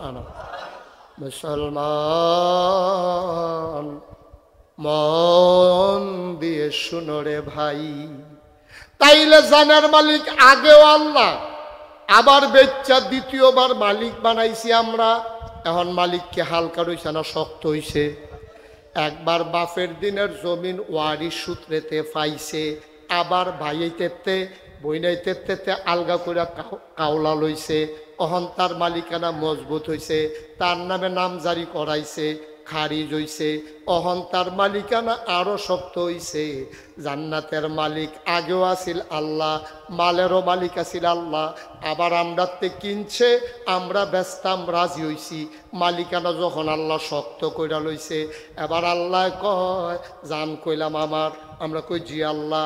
মুসলমান মন দিয়ে শুনো রে ভাই, তাইলে জানার মালিক আগেও আল্লাহ, আবার বেচ্চা দ্বিতীয়বার মালিক বানাইছি আমরা। এখন মালিককে হালকা রইছে না শক্ত হইছে? একবার বাপের দিনের জমিন ওয়ারিশ সূত্রেতে পাইছে, আবার ভাইয়েতে বইনাইতে আলগা করে কাউলা লইছে। অহন তার মালিকানা মজবুত হইছে, তার নামে নাম জারি করাইছে, খারিজ হইছে। অহন তার মালিকানা আরো শক্ত হইছে। জান্নাতের মালিক আগেও আছিল আল্লাহ, মালেরও মালিক আছিল আল্লাহ। আবার আমরা তে কিনছে, আমরা ব্যস্তাম রাজি হইছি। মালিকানা যখন আল্লাহ শক্ত কইরা লইছে, এবার আল্লাহ কয় জান কইলাম আমার, আমরা কই জি আল্লাহ।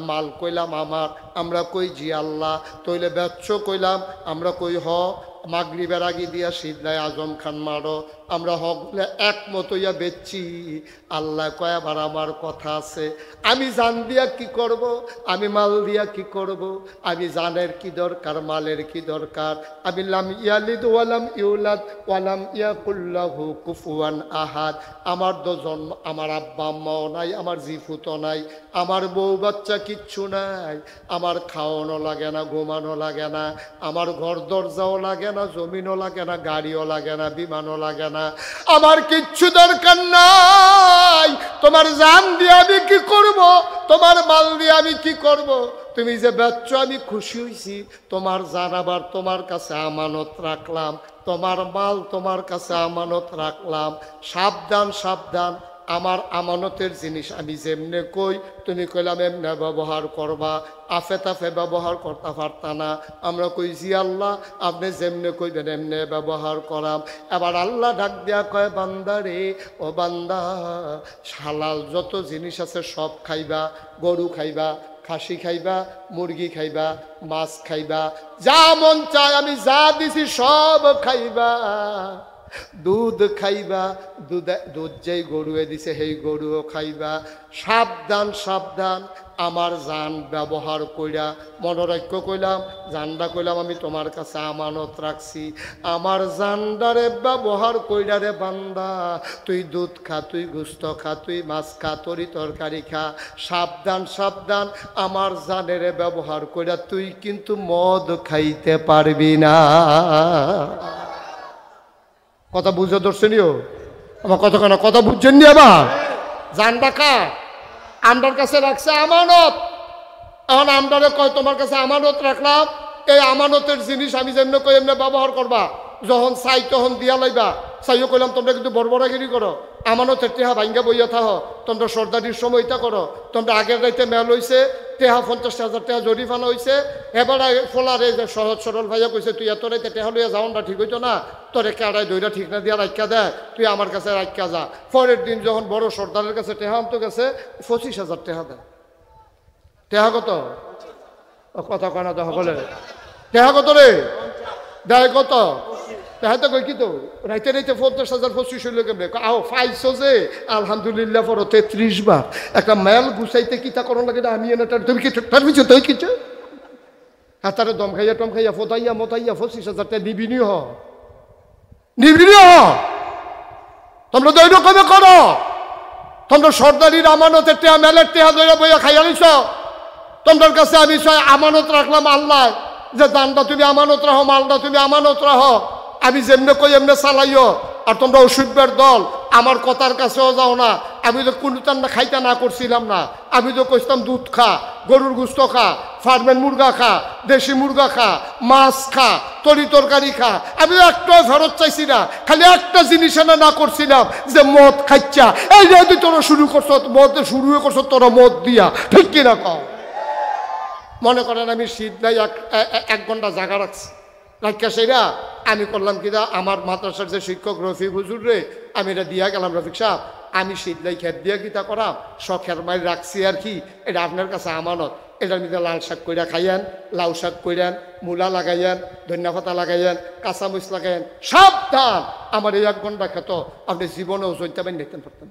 মাল কইলাম আমার, আমরা কই জি আল্লাহ। তইলে বেচ্ছ কইলাম, আমরা কই হ। মাগরিবের আগে দিয়া সিদ্ধায় আজম খান মারো, আমরা হকলে একমত হইয়া বেচছি। আল্লাহ কয় আবার আমার কথা আছে, আমি জান দিয়া কি করব, আমি মাল দিয়া কি করব? আমি জানের কি দরকার, মালের কি দরকার? আমি লাম ইয়ালিদ ওয়ালাম ইউলাদ ওয়ালাম ইয়াকুল্লাহু কুফুয়ান আহাদ। আমার তো জন্ম, আমার আব্বা আম্মাও নাই, আমার জিফুতো নাই, আমার বউ বাচ্চা কিচ্ছু নাই, আমার খাওয়ানো লাগে না, ঘুমানো লাগে না, আমার ঘর দরজাও লাগে না, জমিনও লাগে না, গাড়িও লাগে না, বিমানও লাগে না, আমার কিচ্ছু দরকার নাই। তোমার জান দিয়ে আমি কি করব? তোমার মাল দিয়ে আমি কি করব? তুমি যে বেচ্ছ আমি খুশি হইছি। তোমার জান আবার তোমার কাছে আমানত রাখলাম, তোমার মাল তোমার কাছে আমানত রাখলাম। সাবধান সাবধান, আমার আমানতের জিনিস আমি যেমনে কই তুমি কইলাম এমনে ব্যবহার করবা, আফে তাফে ব্যবহার করতে পারতা না। আমরা কই জি আল্লাহ, আপনি যেমনে কইবেন এমনে ব্যবহার করাম। এবার আল্লাহ ডাক দিয়া কয় বান্দা রে, ও বান্দা, হালাল যত জিনিস আছে সব খাইবা, গরু খাইবা, খাসি খাইবা, মুরগি খাইবা, মাছ খাইবা, যা মন চায় আমি যা দিছি সব খাইবা, দুধ খাইবা, দুধ যেই গরুয়ে দিছে সেই গরুও খাইবা। সাবধান সাবধান, আমার জান ব্যবহার কইরা মনোরাজ্য কইলাম, জানডা কইলাম আমি তোমার কাছে আমানত রাখছি, আমার জানডারে ব্যবহার কইরা রে বান্দা, তুই দুধ খা, তুই গুস্ত খা, তুই মাছ খা, তরি তরকারি খা, সাবধান সাবধান, আমার জানেরে ব্যবহার কইরা তুই কিন্তু মদ খাইতে পারবি না। কথা বুঝে ধরছেনিও আমার কথা বুঝছেন নি? আবার জানডা খা, আমরার কাছে রাখছে আমানত, এখন আমরারে কয় তোমার কাছে আমানত রাখলাম, এই আমানতের জিনিস আমি যেমনি কই এমনি ব্যবহার করবা, যখন চাই তখন দিয়া লাইবা। চাইও কইলাম তোমরা কিন্তু বড়বড়াগিরি করো, আমানতের টেহা ভাঙ্গা বইয়া থাহ, তোমরা সর্দারির সময়টা করো, তোমরা আগের রাইতে মেল হইছে, টেহা 50,000 টাকা জরিফানা হয়েছে, এবারে ফোলারে যে সহজ সরল ভাইয়া কইছে তুই এত রাইতে টেহা লইয়া যাও না, ঠিক হইতো না, তোরে কাড়াই দইরা ঠিক না দিয়া রাখা দেয়, তুই আমার কাছে রাখা যা। পরের দিন যখন বড় সর্দারের কাছে টেহা আনতে গেছে 25,000 টাকা দেয়। টেহা কত? কথা কয় না তো সকলে, টেহা কত রে দেয়? কত তাহাতে কই কি তো রাইতে রাইতে 50,000 25 হইল কেমনে? আও ফাইছো যে আলহামদুলিল্লাহ পড়ো 33 বার, একটা মেল গুছাইতে কি তা করন লাগে না, আমি এনে তুমি কি তার পিছনে তুই কিছু হাতারে দম খাইয়া টম খাইয়া ফোটাইয়া মতাইয়া 25,000 টাকা নিবিনি হ, নিবিনি হ। তোমরা তো এইরকমে করো, তোমরা সর্দারির আমানতের টেহা মেলের টেহা ধরে বইয়া খাইয়া নিছ। তোমার কাছে আমি আমানত রাখলাম আল্লাহ, যে দানটা তুমি আমানত রাখো, মালটা তুমি আমানত রাখো, আমি যেমনে কই এমনে চালাইও। আর তোমরা অসভ্যের দল, আমার কথার কাছেও যাও না। আমি তো কোনো না খাইতে না করছিলাম না, আমি তো কইতাম দুধ খা, গরুর গুস্ত খা, ফার্মের মুরগা খা, দেশি মুরগা খা, মাছ খা, তরি তরকারি খা। আমি একটাও ফেরত চাইছি না, খালি একটা জিনিস না করছিলাম যে মদ খাইছা। এই যে তুই তোরা শুরু করছ, মদ শুরু করছ তোরা মদ দিয়া, ঠিক কিনা কও? মনে করেন আমি শীত নাই 1 ঘন্টা জায়গা রাখছি, রাখা সেরা আমি করলাম কিনা, আমার মাদ্রাসার যে শিক্ষক রফিক হুজুর রে আমি এটা দিয়া গেলাম, রফিক সাহেব আমি শীতলাই খেত দিয়া কিতা করাম, শখের মাই রাখছি আর কি, এটা আপনার কাছে আমানত। এটার মধ্যে লাল শাক কইরা খাইয়েন, লাউ শাক কইরেন, মূলা লাগাইয়েন, ধনিয়া পাতা লাগাইয়েন, কাঁচামরিচ লাগাইয়েন, সাবধান। আমার এই 1 ঘন্টা খেত আপনি জীবনেও জৈন্তা বাই নিতেন পারতেন।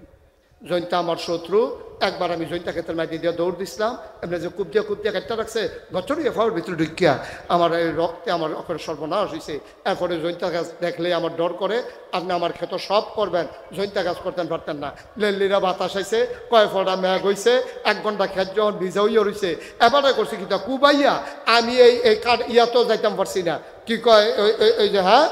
জৈন্তা আমার শত্রু, একবার আমি জৈন্তা ক্ষেতের মাটি দিয়ে দৌড় দিছিলাম, এমনি যে কুপদিয়া কাটটা রাখছে গছড়িয়ে ফাওয়ার ভিতরে ঢুকিয়া আমার এই রক্তে আমার ওখানে সর্বনাশ হয়েছে। এরপরে জৈন্তা গাছ দেখলে আমার ডর করে, আপনি আমার ক্ষেত সব করবেন, জৈন্তা গাছ করতেন পারতেন না। লেল্লিরা বাতাস আইছে, কয় ফোঁটা মেঘ হয়েছে, 1 ঘন্টা ক্ষেত যখন ভিজা হইয়া রয়েছে, এবারে করছি কিতা কুবাইয়া আমি এই কাঠ ইয়াতেও যাইতাম পারছি না, কি কয় ওই যে হ্যাঁ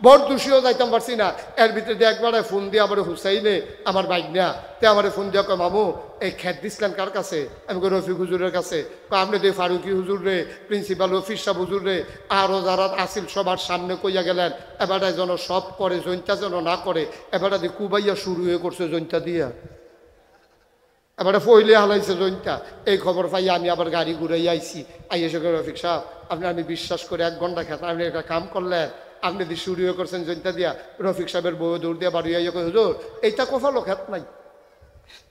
বড় দোষীও যাইতাম পারছি না। এর ভিতরে দিয়ে একবারে ফোন দিয়ে আমার হুসাইনে আমার বাইক নেয়া, তে আমার ফোন দিয়া কয় মামু এই খেত দিছিলেন কার কাছে? আমি কই রফিক হুজুরের কাছে। আপনি তো ফারুকি হুজুর রে, প্রিন্সিপাল অফিস সাহেব হুজুর রে, আরও যারা আসিল সবার সামনে কইয়া গেলেন, এবারে যেন সব করে, জৈন্তা যেন না করে। এবারে দিয়ে কুবাইয়া শুরু হয়ে করছে জৈন্তা দিয়া, এবারে ফইলে হালাইছে জৈন্তা। এই খবর পাইয়া আমি আবার গাড়ি ঘুরাই আইছি, আইসে রফিক সাহেব আপনি আমি বিশ্বাস করে 1 ঘন্টা খেত আপনি একটা কাম করলেন, আপনি দিয়ে শুরু করছেন জৈন্তা দিয়া। রফিক সাহেবের বউ দৌড় দিয়া বাড়ি আইয়া কই হুজুর এইটা কফালো খেত নাই,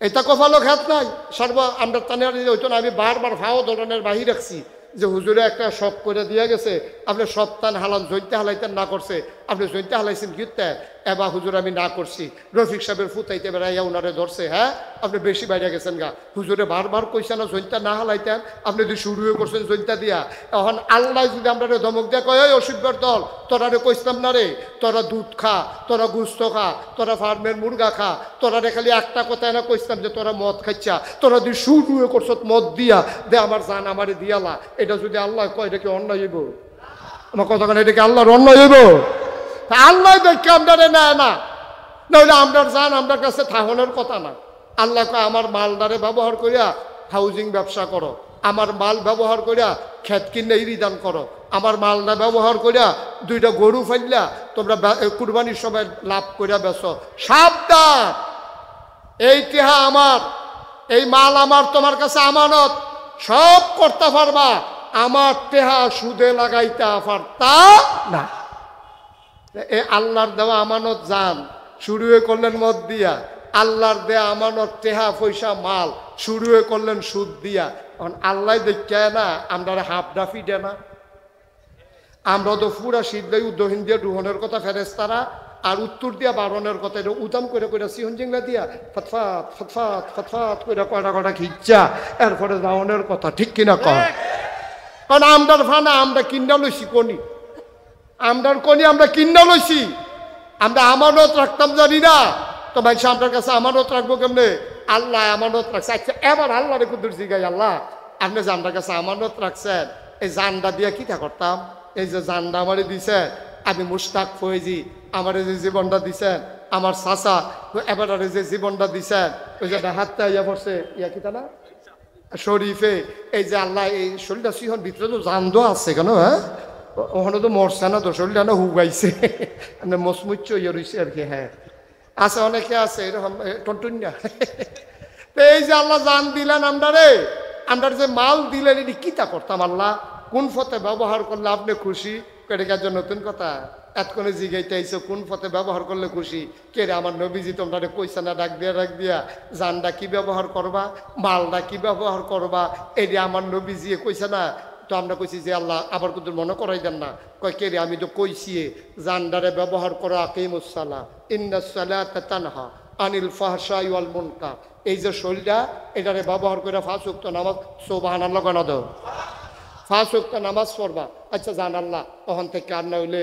এটা কফালো খেত নাই, সর্ব আমরা টানে হইতো না। আমি বারবার ভাও ধরনের বাহি রাখছি যে হুজুরে একটা শখ করে দিয়া গেছে, আপনি সব টান হালান, জৈন্তা হালাইতেন না করছে, আপনি জৈন্তা হালাইছেন কিতে? এবার হুজুর আমি না করছি। রফিক সাহেবের ফুতাইতে বেড়াইয়া উনারে ধরছে, হ্যাঁ আপনি বেশি বাইরে গেছেন গা, হুজুরে বারবার কইছে না জৈন্তা না হালাইতেন, আপনি যদি শুরু করছেন জৈন্তা দিয়া। এখন আল্লাহ যদি আমরা ধমক দেয়া কয় অসভ্যের দল, তোরা রে কইসলাম না রে, তোরা দুধ খা, তোরা গুস্ত খা, তোরা ফার্মের মুরগা খা, তোরা রে খালি একটা কথা না কইসলাম যে তোরা মদ খাইছা, তোরা যদি শুরু করছ মদ দিয়া দে আমার জান আমারে দিয়ালা। এটা যদি আল্লাহ কয় এটা কি অন্যায় হইব? আমার কথা কেন, এটা কি আল্লাহর অন্যায় হইব? আল্লাহ দেখে আমরা নেয় না, নইলে আমরা জান আমার কাছে থাহনের কথা না। আল্লাহ কয় আমার মালদারে ব্যবহার করিয়া হাউজিং ব্যবসা করো, আমার মাল ব্যবহার করিয়া ক্ষেত কিনে ইরিদান করো, আমার মালটা ব্যবহার করিয়া 2টা গরু ফাইলা তোমরা কুরবানির সময় লাভ করিয়া বেচো। সাবধান, এই টেহা আমার, এই মাল আমার, তোমার কাছে আমানত, সব করতে পারবা, আমার টেহা সুদে লাগাইতে পারতা না। এ আল্লাহর দেওয়া আমানত জান শুরু করলেন মদ দিয়া, আল্লাহর দেয়া আমানত টেহা পয়সা মাল শুরু হয়ে করলেন সুদ দিয়া। এখন আল্লাহ দেখায় না আমরা হাফ ডাফি দে না, আমরা তো পুরা সিদ্ধাই উদ্দহিন দিয়া ডুহনের কথা ফেরেস্তারা আর উত্তর দিয়া বারণের কথা এটা উদাম করে করে সিহন জিংলা দিয়া ফতফাত ফতফাত ফতফাত করে কটা কটা খিচ্ছা এরপরে রাউনের কথা, ঠিক কিনা কর? কারণ আমরার ফানা আমরা কিনা লইছি কনি, আমরার কনি আমরা কিনা লইছি, আমরা আমানত রাখতাম জানি না তো ভাই আপনার কাছে আমানত রাখবো কেমনে? আল্লাহ আমানত রাখছে। আচ্ছা এবার আল্লাহ রে কুদুর জিগাই, আল্লাহ আপনি যে আপনার কাছে আমানত রাখছেন এই জানডা দিয়া কিটা করতাম? এই যে জানডা আমারে দিছে, আমি মুশতাক ফয়েজি আমারে যে জীবনটা দিছেন, আমার চাচা এবার যে জীবনটা দিছেন, ওই যে হাতটা ইয়া পড়ছে ইয়া কিতা না শরীফে, এই যে আল্লাহ এই শরীরটা সিহন ভিতরে তো জানদো আছে কেন? হ্যাঁ ওখানে তো মরছে না তো, শরীরটা না হুগাইছে মসমুচ্চ ইয়ে রয়েছে আর কি। হ্যাঁ আছে, অনেকে আছে এরকম টনটুনিয়া। তো এই যে আল্লাহ জান দিলেন আমরা রে, আমরা যে মাল দিলেন এটি কিতা করতাম? আল্লাহ কোন পথে ব্যবহার করলে আপনি খুশি? কেটে জন্য নতুন কথা এতক্ষণে জিগাইতে আইসো কোন পথে ব্যবহার করলে খুশি? কে রে আমার নবীজি তোমরা কইসা না ডাক দিয়া জানটা কি ব্যবহার করবা, মালটা কি ব্যবহার করবা, এই রে আমার নবীজি কইসা না। তো আমরা কইছি যে আল্লাহ আবার কিন্তু মনে করাই দেন না, কয় কে রে আমি তো কইছি জানডারে ব্যবহার করা আকিমুস সালাহ ইন্নাস সালাতা তানহা আনিল ফাহশাই ওয়াল মুনকার। এই যে শরীরটা এটারে ব্যবহার করে 5 ওয়াক্ত নামাজ, সুবহানাল্লাহ কেন দাও, 5 ওয়াক্ত নামাজ পড়বা। আচ্ছা জান আল্লাহ ওখান থেকে আর না হইলে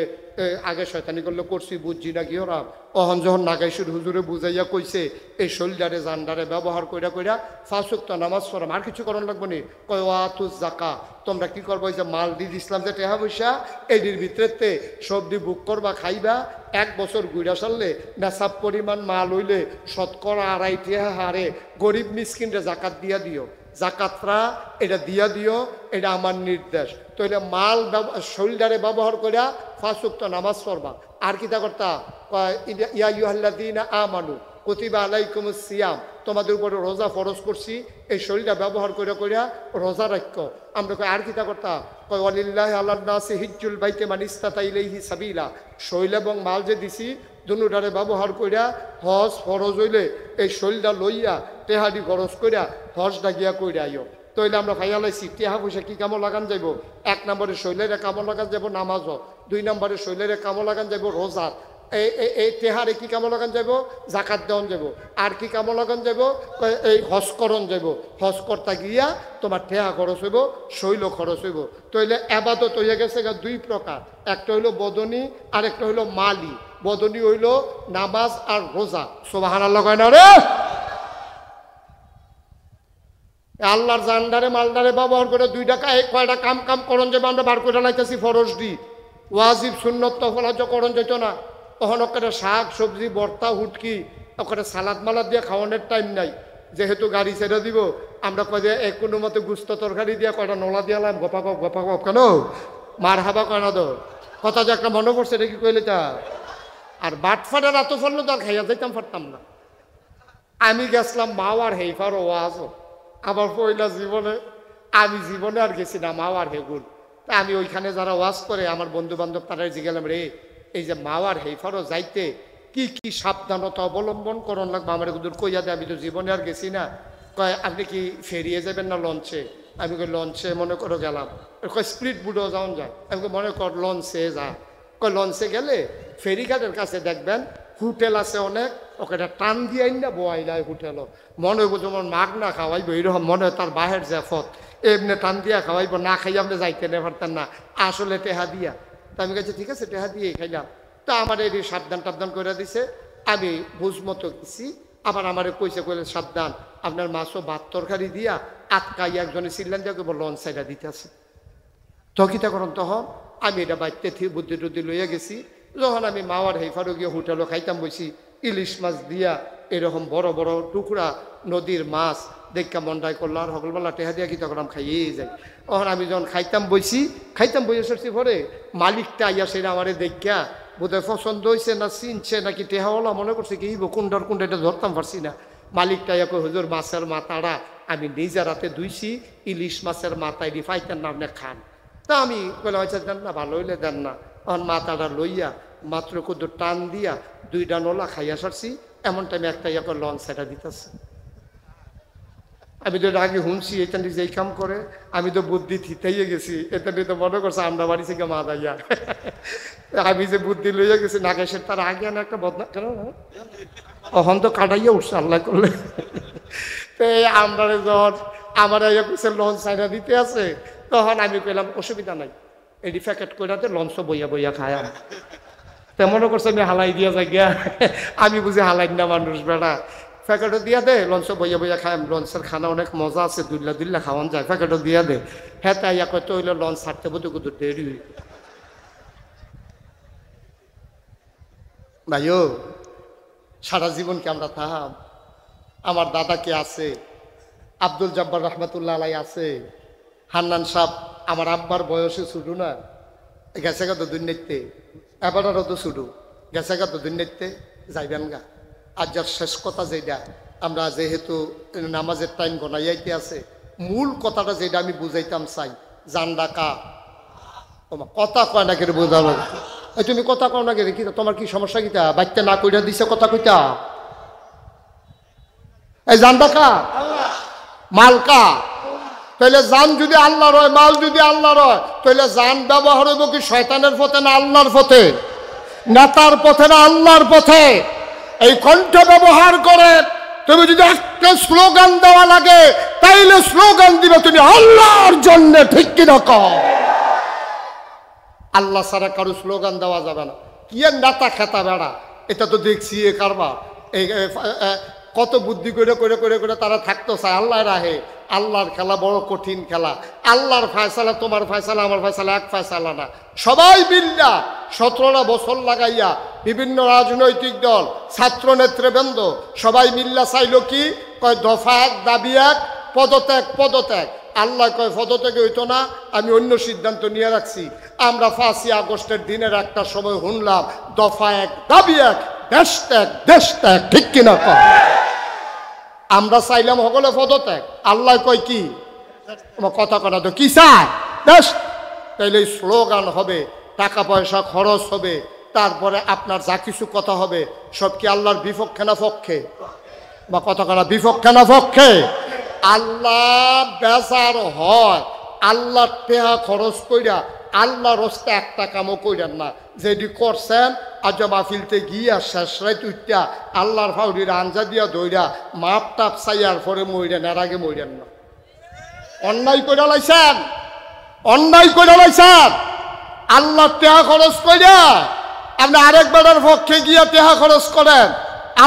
আগে শয়তানি করলে করছি বুঝছি না কি ওরা, অহন যখন নাগাইশুর হুজুরে বুঝাইয়া কইছে এই শরীরটারে জানডারে ব্যবহার কইরা 5 ওয়াক্ত নামাজ পড়াম, আর কিছু করণ লাগবো নি। কয় ওয়াতুজ জাকা, তোমরা কি করবো? ওই যে মাল দিয়ে দিছিলাম যে টেহা পয়সা, এটির ভিতরেতে সবজি বুক করবা খাইবা, 1 বছর ঘুরা সারলে নেশাব পরিমাণ মাল হইলে শতকরা 2.5 টেহা হারে গরিব মিসকিনরে জাকাত দিয়া দিও। জাকাতরা এটা দিয়া দিও, এটা আমার নির্দেশ। তো এটা মাল শরীরটারে ব্যবহার করিয়া 5 ওয়াক্ত নামাজ পড়বা। আর কিতা করতা? ইয়া আইয়ুহাল্লাযীনা আমানু কুতিবা আলাইকুমুস সিয়াম, তোমাদের উপরে রোজা ফরজ করছি, এই শরীরটা ব্যবহার করিয়া রোজা রাখো। আমরা কই আর কিতা করতা? কয় ওয়ালিল্লাহি আলান নাসি হিজ্জুল বাইতি মান ইসতাতা ইলাইহি সাবিলা, শরীর এবং মাল যে দিছি দুনুটারে ব্যবহার করিয়া হজ ফরজ হইলে এই শরীরটা লইয়া টেহাডি খরচ করিয়া হজটা গিয়া কইরা আইও। তইলে আমরা ভাইয়া লাইছি টেহা পয়সা কি কামো লাগান যাইব? 1 নম্বরে শৈলের কামো লাগান যাব নামাজ, 2 নম্বরে শৈলের কামো লাগান যাব রোজা, এই টেহারে কি কামো লাগান যাব? জাকাত দেওয়ান যাব। আর কি কামো লাগান যাব? এই হজ করণ যাব। হজ করতে গিয়া তোমার টেহা খরচ হইব, শৈল খরচ হইব। তইলে আবাদত হইয়া গেছে 2 প্রকার, একটা হইল বদনী আর একটা হইল মালি। বদনী হইল নামাজ আর রোজা। সুবহানাল্লাহ কয় না রে? আল্লাহর জানডারে মালডারে ব্যবহার করে 2 টাকা কয়টা কাম করণ যাবে আমরা বার করে লাইতেছি ফরজ দি, ওয়াজিব সুন্নত নফল হজ করণ যেত না। তখন ওখানে শাক সবজি ভর্তা হুটকি ওখানে সালাদ মালাদ দিয়ে খাওয়ানোর টাইম নাই, যেহেতু গাড়ি ছেড়ে দিব আমরা কয় যে কোনো মতে গুস্ত তরকারি দিয়ে কয়টা নলা দিয়ালাম গপাগপ কেন মার হাবা কয় না দো কথা যে একটা মনে পড়ছে এটা কি কইলে তা। আর বাটফাটার এত ফল তো আর খাইয়া যাইতাম পারতাম না। আমি গেছিলাম মাওয়ার হেইফার ওয়াজও, আমার পয়লা জীবনে আর গেছি না মাওয়ার হেগুল। তা আমি ওইখানে যারা ওয়াজ করে আমার বন্ধু বান্ধব তারা জিগেলাম রে এই যে মাওয়ার হেইফারও যাইতে কি কি সাবধানতা অবলম্বন করণ লাগবে আমার হুজুর কইয়া দেয়, আমি তো জীবনে আর গেছি না। কয় আপনি কি ফেরিয়ে যাবেন না লঞ্চে? আমি কই লঞ্চে মনে করো গেলাম। কয় স্প্রিট বুডও যাওন যায়। আমি মনে কর লঞ্চে যা। কয় লঞ্চে গেলে ফেরিঘাটের কাছে দেখবেন হোটেল আছে অনেক, ওখানে টান দিয়ে না বোয়াইলায় হোটেল মনে হইব যেমন মাগ না খাওয়াইব এইরকম মনে হয় তার বাহের জাফত এমনি টান দিয়া খাওয়াইব, না খাই আপনি যাইতে নে পারতেন না আসলে টেহা দিয়া। তা আমি কাছে ঠিক আছে টেহা দিয়ে খাইলাম। তা আমার এই সাবধান টাবধান করে দিছে, আমি বুঝ মতো গেছি। আবার আমার কইলে সাবধান আপনার মাছও ভাত তরকারি দিয়া আটকাই একজনে চিল্লান দিয়া কেবল লঞ্চ সাইডা দিতেছে। তখিতা করুন তখন আমি এটা বাইতে বুদ্ধি টুদ্ধি লইয়া গেছি। যখন আমি মাওয়ার হেফারও গিয়ে হোটেলও খাইতাম বসি, ইলিশ মাছ দিয়া এরকম বড় বড় টুকরা নদীর মাছ দেখা মন্ডাই করলো আর সকলবেলা টেহা দিয়া কি তখন আমি খাইয়েই যাই। তখন আমি যখন খাইতাম বসে সরছি পরে মালিকটা আইয়া সেটা আমারে দেখা বোধহয় পছন্দ হয়েছে না চিনছে নাকি টেহাওয়ালা মনে করছে কি কোনটার কোনটা এটা ধরতাম পারছি না। মালিকটা আইয়া কই হুজুর মাছের মাথাটা আমি নিজের হাতে ধুইছি, ইলিশ মাছের মাথা এটি পাইতেন না আপনি খান। তা আমি বলে আচ্ছা দেন না, ভালো হইলে দেন না। তখন মাথাটা লইয়া মাত্র কত টান দিয়া 2টা নলা খাইয়া সারছি। এমন টাইমে একটা ইয়া করে লঞ্চ সেটা দিতেছে। আমি তো আগে শুনছি এটা যেই কাম করে, আমি তো বুদ্ধি থিতাইয়ে গেছি, এটা তো মনে করছে আমরা বাড়ি থেকে মা দাইয়া। আমি যে বুদ্ধি লইয়া গেছি নাগেশের তার আগে না একটা বদনা কেন অহন তো কাটাইয়া উঠছে আল্লাহ করলে। তো আমরা যখন আমার লঞ্চ সাইডা দিতে আছে, তখন আমি কইলাম অসুবিধা নাই, এডি প্যাকেট কইরাতে লঞ্চ বইয়া বইয়া খায়। তা মনে করছে আমি হালাই দিয়া যাই গিয়া, আমি বুঝি হালাই না মানুষ বেড়া, প্যাকেটও দিয়া দে, লঞ্চ বইয়া বইয়া খায়, লঞ্চের খানা অনেক মজা আছে, দুল্লা দুল্লা খাওয়ান যায়, প্যাকেটও দিয়া দে। হ্যাঁ তাই ইয়া কয় তো হইলে লঞ্চ ছাড়তে বোধ কত দেরি। ভাইও সারা জীবন কি আমরা থাম? আমার দাদা কে আছে, আব্দুল জব্বার রহমতুল্লাহ আলাই আছে, হান্নান সাহ আমার আব্বার বয়সে ছুটু না, গেছে গা তো দুর্নীতিতে, এবারও তো ছুটু গেছে গা তো দুর্নীতিতে যাইবেন গা। আর যার শেষ কথা যেটা, আমরা যেহেতু নামাজের টাইম গনাইয়াইতে আছে, মূল কথাটা যেটা আমি বুঝাইতাম চাই, জান ডাকা কথা কয় না কেটে বোঝানো। তুমি কথা কও না কেটে, কি তোমার কি সমস্যা? কিতা বাচ্চা না কইরা দিছে কথা কইতা? এই জান ডাকা মালকা, তাহলে জান যদি আল্লাহর হয়, মাল যদি আল্লাহর হয়, তাহলে জান ব্যবহার হইব কি শয়তানের পথে না আল্লাহর পথে? নেতার পথে না আল্লাহর পথে? এই কণ্ঠ ব্যবহার করে তুমি যদি একটা স্লোগান দেওয়া লাগে, তাইলে স্লোগান দিবে তুমি আল্লাহর জন্য, ঠিক কিনা কও? আল্লাহ ছাড়া কারো স্লোগান দেওয়া যাবে না। কি এক নেতা খেতা বেড়া, এটা তো দেখছি এ কারবার। এই কত বুদ্ধি করে করে করে করে তারা থাকতো চায় আল্লাহ রাহে। আল্লাহর খেলা বড় কঠিন খেলা। আল্লাহর ফয়সালা তোমার ফয়সালা আমার ফয়সালা এক ফয়সালা না। সবাই মিল্লা 17টা বছর লাগাইয়া বিভিন্ন রাজনৈতিক দল, ছাত্র নেতৃবৃন্দ সবাই মিল্লা চাইল কি, কয় দফা এক দাবি এক, পদত্যাগ পদত্যাগ। আল্লাহ কয় পদত্যাগ হইতো না, আমি অন্য সিদ্ধান্ত নিয়ে রাখছি। আমরা 5ই আগস্টের দিনের একটা সময় শুনলাম দফা এক দাবি এক, দেশ ত্যাগ দেশ ত্যাগ, ঠিক কিনা কয়? আমরা চাইলাম সকলে পদত্যাগ, আল্লাহ কয় কি কথা কথা তো কি চায় দেশ। তাইলে স্লোগান হবে, টাকা পয়সা খরচ হবে, তারপরে আপনার যা কিছু কথা হবে সব কি আল্লাহর বিপক্ষে না পক্ষে? বা কথা কথা বিপক্ষে না পক্ষে? আল্লাহ বেজার হয়, আল্লাহর টেহা খরচ কইরা আল্লাহর রস্তে একটা কামও কইরেন না। যেটি করছেন আজ মাহফিলতে গিয়া শেষ রাত উঠা আল্লাহর ফাউরির আঞ্জা দিয়া দইরা মাপ টাপ চাইয়ার পরে মইরেন, এর আগে মইরেন না। অন্যায় করে লাইছেন, অন্যায় করে লাইছেন। আল্লাহর টেহা খরচ কইরা আপনি আরেক বেড়ার পক্ষে গিয়া টেহা খরচ করেন।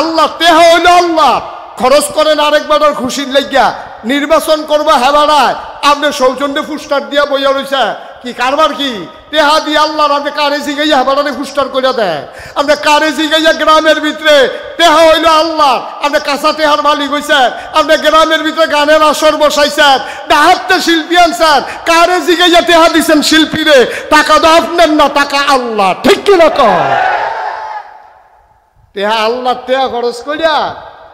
আল্লাহ টেহা হইল আল্লাহ, খরচ করেন আরেক বেড়ার খুশির লাগিয়া। নির্বাচন করবো হেবারায় আপনি সৌজন্যে ফুস্টার দিয়া বইয়া রয়েছে, কি কারবার কি? টেহা দিয়ে আল্লাহর আপনি কারে জিগাইয়া হেবারারে ফুস্টার করে দেয়। আপনি কারে জিগাইয়া গ্রামের ভিতরে টেহা হইল আল্লাহ, আপনি কাঁচা টেহার মালিক হইছেন। আপনি গ্রামের ভিতরে গানের আসর বসাইছেন, ডাহাতে শিল্পী আনছেন, কারে জিগাইয়া টেহা দিচ্ছেন শিল্পীরে? টাকা তো আপনার না, টাকা আল্লাহ, ঠিক কিনা কয়? টেহা আল্লাহ, টেহা খরচ করিয়া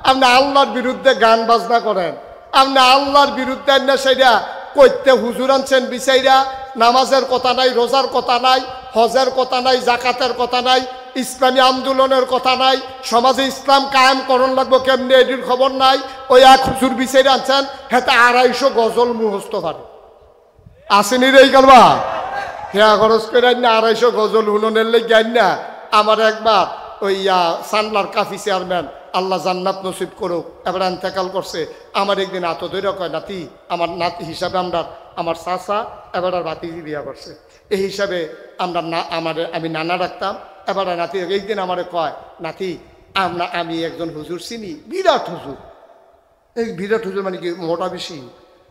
আপনি আল্লাহর বিরুদ্ধে গান বাজনা করেন। আপনি আল্লাহর বিরুদ্ধে না সেটা কইতে হুজুর আনছেন বিচাইরা। নামাজের কথা নাই, রোজার কথা নাই, হজের কথা নাই, জাকাতের কথা নাই, ইসলামী আন্দোলনের কথা নাই, সমাজে ইসলাম কায়েম করণ লাগবো কেমনি এটির খবর নাই। ওই এক হুজুর বিচাইরা আনছেন, হ্যাঁ 250 গজল মুখস্থ পারে। আসেনি রে এই কালবা হ্যাঁ খরচ করে না 250 গজল হুননের লেগে আইন না। আমার একবার ওই সানলার কাফি চেয়ারম্যান, আল্লাহ জান্নাত নসিব করুক, এবার ইন্তেকাল করছে। আমার একদিন আত ধরে কয়, নাতি আমার নাতি হিসাবে আমরা আমার চাচা এবার আর বাতি বিয়া করছে, এই হিসাবে আমরা না আমি নানা রাখতাম। এবার নাতি একদিন আমারে কয়, নাতি আমি একজন হুজুর চিনি, বিরাট হুজুর। এই বিরাট হুজুর মানে কি মোটা বেশি?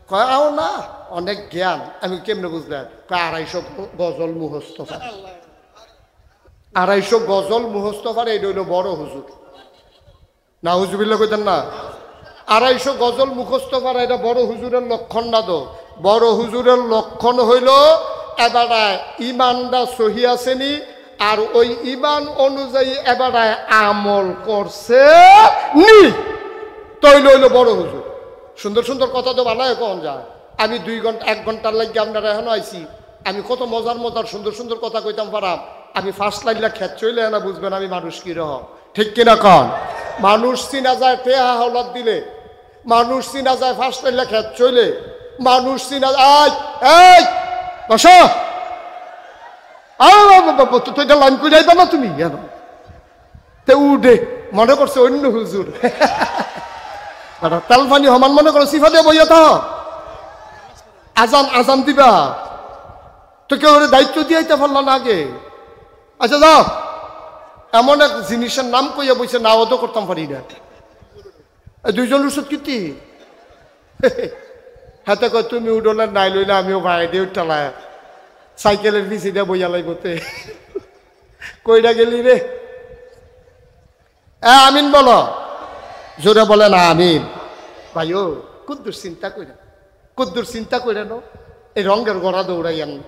কয় আও না, অনেক জ্ঞান। আমি কেমনে বুঝলেন? কয় 250 গজল মুখস্থ পারে। 250 গজল মুখস্থ পারে, এটা হইল বড় হুজুর। না হুজুবিল্লা কইতেন না? 250 গজল মুখস্থ পারা এটা বড় হুজুরের লক্ষণ না। তো বড় হুজুরের লক্ষণ হইল এবারায় ইমানটা সহি আসেনি, আর ওই ইমান অনুযায়ী এবারায় আমল করছে নি, তৈল হইল বড় হুজুর। সুন্দর সুন্দর কথা তো বানায় কখন যায়। আমি 2 ঘন্টা 1 ঘন্টার লাগে আপনারা এখন আইছি, আমি কত মজার মজার সুন্দর সুন্দর কথা কইতাম পারাম। আমি ফার্স্ট লাইনটা খেত চইলে না বুঝবেন আমি মানুষ কি রকম, ঠিক কিনা কন? মানুষ চিনা যায় টেহা হাওলাত দিলে। মানুষ চিনা যায় ফার্স্ট পাইলে খেত চলে মানুষ চিনা যায় এই বসো তুই এটা লাইন করে যাইবা না তুমি কেন তে উঠে মনে করছে অন্য হুজুর তেল পানি সমান মনে করো সিফা দিয়ে বইয়া থাক আজান আজান দিবা তো কেউ দায়িত্ব দিয়াইতে পারলাম না আগে আচ্ছা যাও এমন এক জিনিসের নাম কইয়া বইছে নাও তো করতাম পারি না দুইজন ওষুধ কীর্তি হাতে কয় তুমি উঠলে নাই লইলে আমিও ভাই দিয়ে উঠালায় সাইকেলের পিছি দিয়ে বইয়া লাগতে কইরা গেলি রে আমিন বলো জোরে বলে না আমিন ভাইও কুদ্দুর চিন্তা করে নো এই রঙের গড়া দৌড়াইয়েন না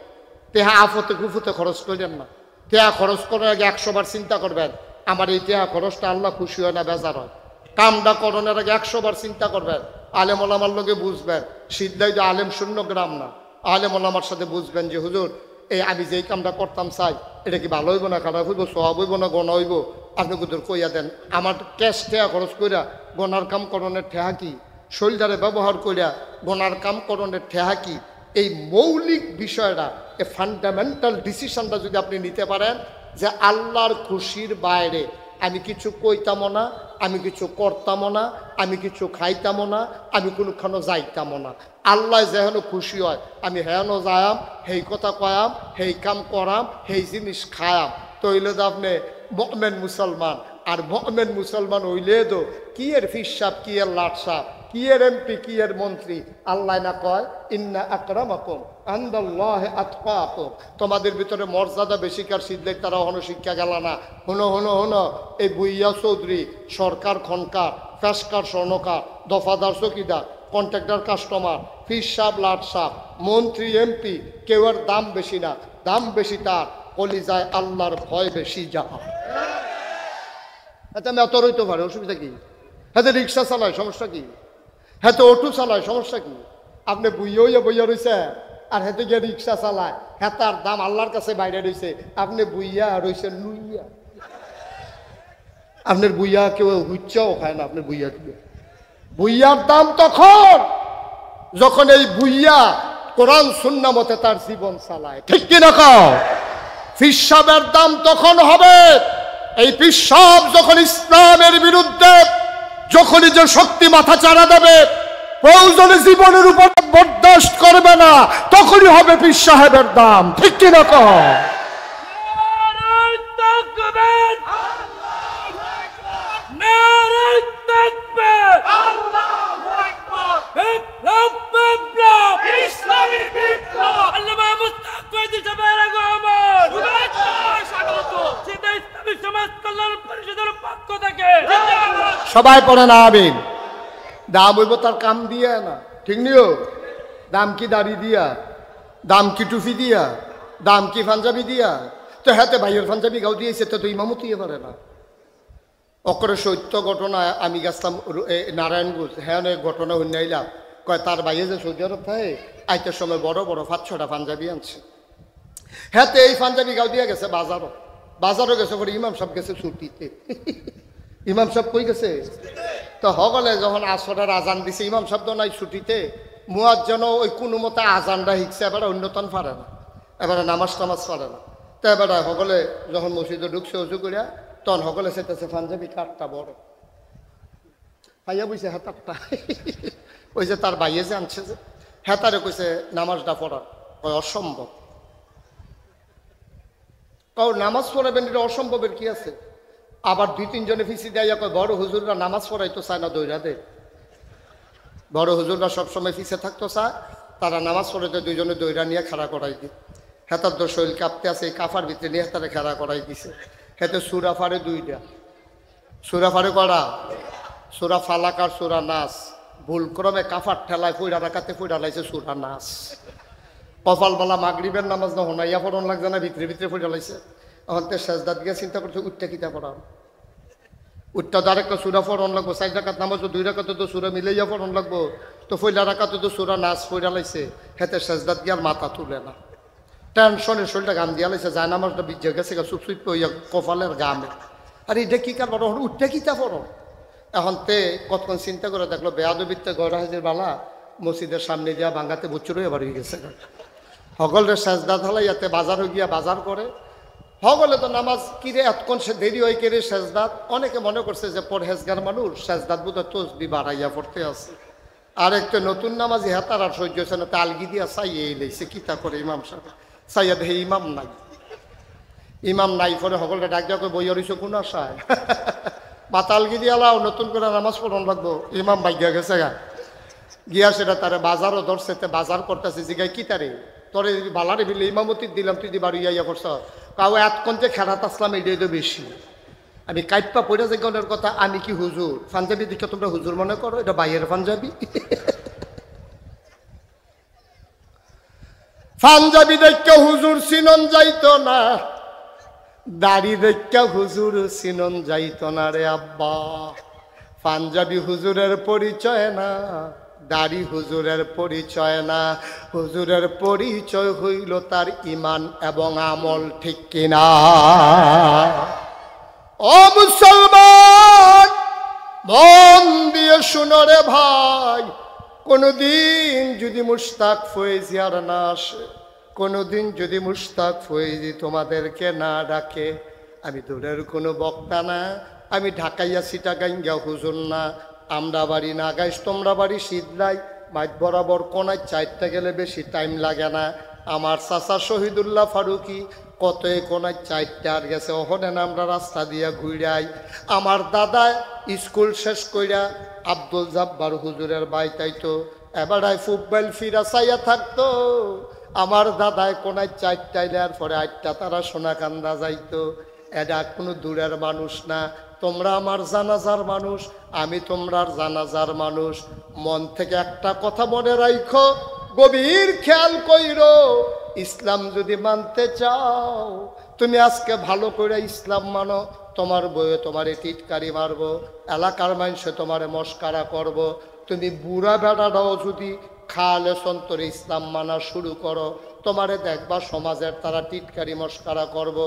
তেহা আফতে গুফুতে খরচ করেন না তেহা খরচ করার আগে 100 বার চিন্তা করবেন আমার এই তেহা খরচটা আল্লাহ খুশি হয় না বেজার হয় কামটা করণের আগে 100 বার চিন্তা করবেন আলেম ওলামার লোকে বুঝবেন সিদ্ধাই যে আলেম শূন্য গ্রাম না আলেম ওলামার সাথে বুঝবেন যে হুজুর এই আমি যেই কামটা করতাম চাই এটা কি ভালো হইব না খারাপ হইব সব হইব না গণ হইব আপনি কুদুর কইয়া দেন আমার ক্যাশ ঠেয়া খরচ কইরা গনার কাম করণের ঠেহা কি শরীরটারে ব্যবহার কইরা গনার কাম করণের ঠেহা কি এই মৌলিক বিষয়টা এই ফান্ডামেন্টাল ডিসিশনটা যদি আপনি নিতে পারেন যে আল্লাহর খুশির বাইরে আমি কিছু কইতামও না আমি কিছু করতামও না আমি কিছু খাইতামও না আমি কোনোখানো যাইতামও না আল্লাহ যেহেন খুশি হয় আমি হেনো যায়াম সেই কথা কয়াম সেই কাম করাম সেই জিনিস খায়াম তৈলে তো আপনি মুমিন মুসলমান আর মুমিন মুসলমান হইলে তো কি এর ফিস সাহেব কি এর লাট সাহেব কি এর এমপি কি এর মন্ত্রী আল্লাহ না কয় ইন্না আকরামাকুম ইনদাল্লাহি আতকাকুম তোমাদের ভিতরে মর্যাদা বেশি কার সিদ্ধেক তারা হনো শিক্ষা গেল না হনো এই বুইয়া চৌধুরী সরকার খনকার ফেসকার স্বর্ণকার দফাদার চকিদার কন্ট্রাক্টর কাস্টমার ফিস সাহেব লাট সাহেব মন্ত্রী এমপি কেউ এর দাম বেশি না দাম বেশি তার কলিজায় আল্লাহর ভয় বেশি যাহা হাতে আমি অত রইতে পারে অসুবিধা কি হাতে রিক্সা চালায় সমস্যা কি হাতে অটো চালায় সমস্যা কি আপনি বইয়া রয়েছে আর হাতে গিয়ে রিক্সা চালায় হেতার দাম আল্লাহর কাছে বাইরে রয়েছে আপনি বুইয়া রয়েছে লুইয়া আপনার বুইয়া কেউ হুচ্চাও খায় না আপনার বুইয়া দিয়ে বুইয়ার দাম তখন যখন এই বুইয়া কোরআন সুন্নাহ মতে তার জীবন চালায় ঠিক কিনা কও ফিসাবের দাম তখন হবে এই ফিসাব যখন ইসলামের বিরুদ্ধে যখনই যে শক্তি মাথা চাড়া দেবে প্রয়োজনে জীবনের উপর বরদাস্ত করবে না তখনই হবে পীর সাহেবের দাম ঠিক কিনা কও সবাই পড়ে না আমিন দাম হইব তার কাম দিয়া না ঠিক নিও দাম কি দাড়ি দিয়া দাম কি টুপি দিয়া দাম কি পাঞ্জাবি দিয়া তো হাতে ভাইয়ের পাঞ্জাবি গাও দিয়েছে তো ইমামতি পারে না অকরে সত্য ঘটনা আমি গেছিলাম নারায়ণগঞ্জ হ্যাঁ অনেক ঘটনা হইন আইলাম কয় তার ভাইয়ে যে সৌদি আরব থাকে আইতের সময় বড় 5-6টা পাঞ্জাবি আনছে হাতে এই পাঞ্জাবি গাও দিয়ে গেছে বাজারও গেছে পরে ইমাম সাহেব গেছে ছুটিতে ইমাম সাহেব কই গেছে তো হগলে যখন আসরের আজান দিছে ইমাম সাহেব তো নাই ছুটিতে মুয়াজ্জিন ওই কোনো মতে আজানটা শিখছে এবারে অন্যতন পারে না এবারে নামাজ টামাজ পারে না তো এবারে হগলে যখন মসজিদে ঢুকছে উজু করিয়া তখন হগলে সেটাছে পাঞ্জাবি কাঠটা বড় ভাইয়া বুঝছে হেতারটা ওই যে তার ভাইয়ে যে আনছে যে হেতারে কইছে নামাজটা পড়া ওই অসম্ভব কাউ নামাজ পড়াবেন এটা অসম্ভবের কি আছে আবার 2-3 জনে ফিসি দেয় কয় বড় হুজুররা নামাজ পড়াইতো চায় না দৈরা দে বড় হুজুররা সবসময় ফিসে থাকতো চায় তারা নামাজ পড়াইতে 2 জনে দৈরা নিয়ে খাড়া করাই দিই হেতার তো শরীর কাঁপতে আছে এই কাফার ভিতরে নিয়ে হেতারে খাড়া করাই দিছে হেতে সুরা ফাড়ে 2টা সুরা ফাড়ে করা সুরা ফালাক আর সুরা নাস ভুল ক্রমে কাফার ঠেলায় ফইরা রাখাতে ফইরা লাইছে সুরা নাস কপালবালা মাগরিবের নামাজ না হোনাইয়া পড়ন লাগছে না ভিতরে ফইরা লাইছে এখন তো সেজদাত গিয়ে চিন্তা করছে উঠটা কিতা পড়াম উঠটা তো আরেকটা সুরা পড়ন লাগবো 4 রাকাত নামাজ 2 রাকাতে তো সুরা মিলাইয়া পড়ন লাগবো তো ফইলা রাকাতে তো সুরা নাস ফইরা লাইছে হেতে সেজদাত গিয়ে আর মাথা তুলে না টেনশনের শরীরটা গাম দিয়া লাইছে যায় নামাজটা বিজে গেছে চুপ হইয়া কপালের গামে আর এটা কি কারণ উঠটা কিতা পড়ো এখন তে কতক্ষণ চিন্তা করে দেখলো বেয়াদবিতে গড়া হাজির বালা মসজিদের সামনে দিয়া ভাঙ্গাতে বুচ্চুর হয়ে বাড়ি গেছে হগলের সেজদা ঢালাই ইয়াতে বাজারও গিয়া বাজার করে হগলে তো নামাজ কিরে এতক্ষণ সে দেরি হয় কেড়ে সেজদাত অনেকে মনে করছে যে পরহেজগার মানুষ সেজদাত বোধ তসবি বাড়াইয়া পড়তে আছে আর একটা নতুন নামাজি হেতার আর সহ্য হচ্ছে না তালগি দিয়া চাইয়ে এলেছে কিতা করে ইমাম সাহেব চাইয়া দেখে ইমাম নাই করে সকলকে ডাক দেওয়া বই হরিছো কোন আশায় মাতালগি দিয়া লাও নতুন করে নামাজ পড়ন লাগবো ইমাম ভাগ্যা গেছে গা গিয়া সেটা তারে বাজারও ধরছে বাজার করতেছে জিগাই কি তারে তোরে বালারে বিলে ইমামতি দিলাম তুই বাড়ি ইয়া করছ কাউ এতক্ষণ যে খেলাত আসলাম এটাই তো বেশি আমি কাইপা পড়ে যে গনের কথা আমি কি হুজুর পাঞ্জাবি দেখে তোমরা হুজুর মনে করো এটা বাইরের পাঞ্জাবি পাঞ্জাবি দেখে হুজুর সিনন যাইতো না দাড়ি দেখে হুজুর সিনন যাইতো না রে আব্বা পাঞ্জাবি হুজুরের পরিচয় না দাড়ি হুজুরের পরিচয় না হুজুরের পরিচয় হইল তার ঈমান এবং আমল ঠিক কিনা ও মুসলমান মন দিয়ে শুনো রে ভাই কোনদিন যদি মুশতাক ফয়েজি আর না আসে কোনদিন যদি মুশতাক ফয়েজি তোমাদেরকে না ডাকে আমি দূরের কোনো বক্তা না আমি ঢাকাইয়া সিটাগাঙ্গা হুজুর না আমরা বাড়ি নাগাইশ তোমরা বাড়ি শীতলাই মাঠ বরাবর কোনায় চারটা গেলে বেশি টাইম লাগে না আমার চাচা শহীদুল্লাহ ফারুকি কত কোনায় চারটা আর গেছে ওখানে আমরা রাস্তা দিয়া ঘুরাই আমার দাদা স্কুল শেষ কইরা আব্দুল জাব্বার হুজুরের বাইতাইতো এবারায় ফুটবল ফিরা চাইয়া থাকতো আমার দাদায় কোনায় চারটাইলে আর পরে আটটা তারা সোনাকান্দা যাইতো এটা কোনো দূরের মানুষ না তোমরা আমার জানাজার মানুষ আমি তোমরার জানাজার মানুষ মন থেকে একটা কথা মনে রাখো গভীর খেয়াল কইরো ইসলাম যদি মানতে চাও তুমি আজকে ভালো করে ইসলাম মানো তোমার বইয়ে তোমারে টিটকারি মারবো এলাকার মানুষে তোমারে মস্কারা করব তুমি বুড়া বেড়াটাও যদি খালে সন্তরে ইসলাম মানা শুরু করো তোমারে দেখবা সমাজের তারা টিটকারি মস্কারা করব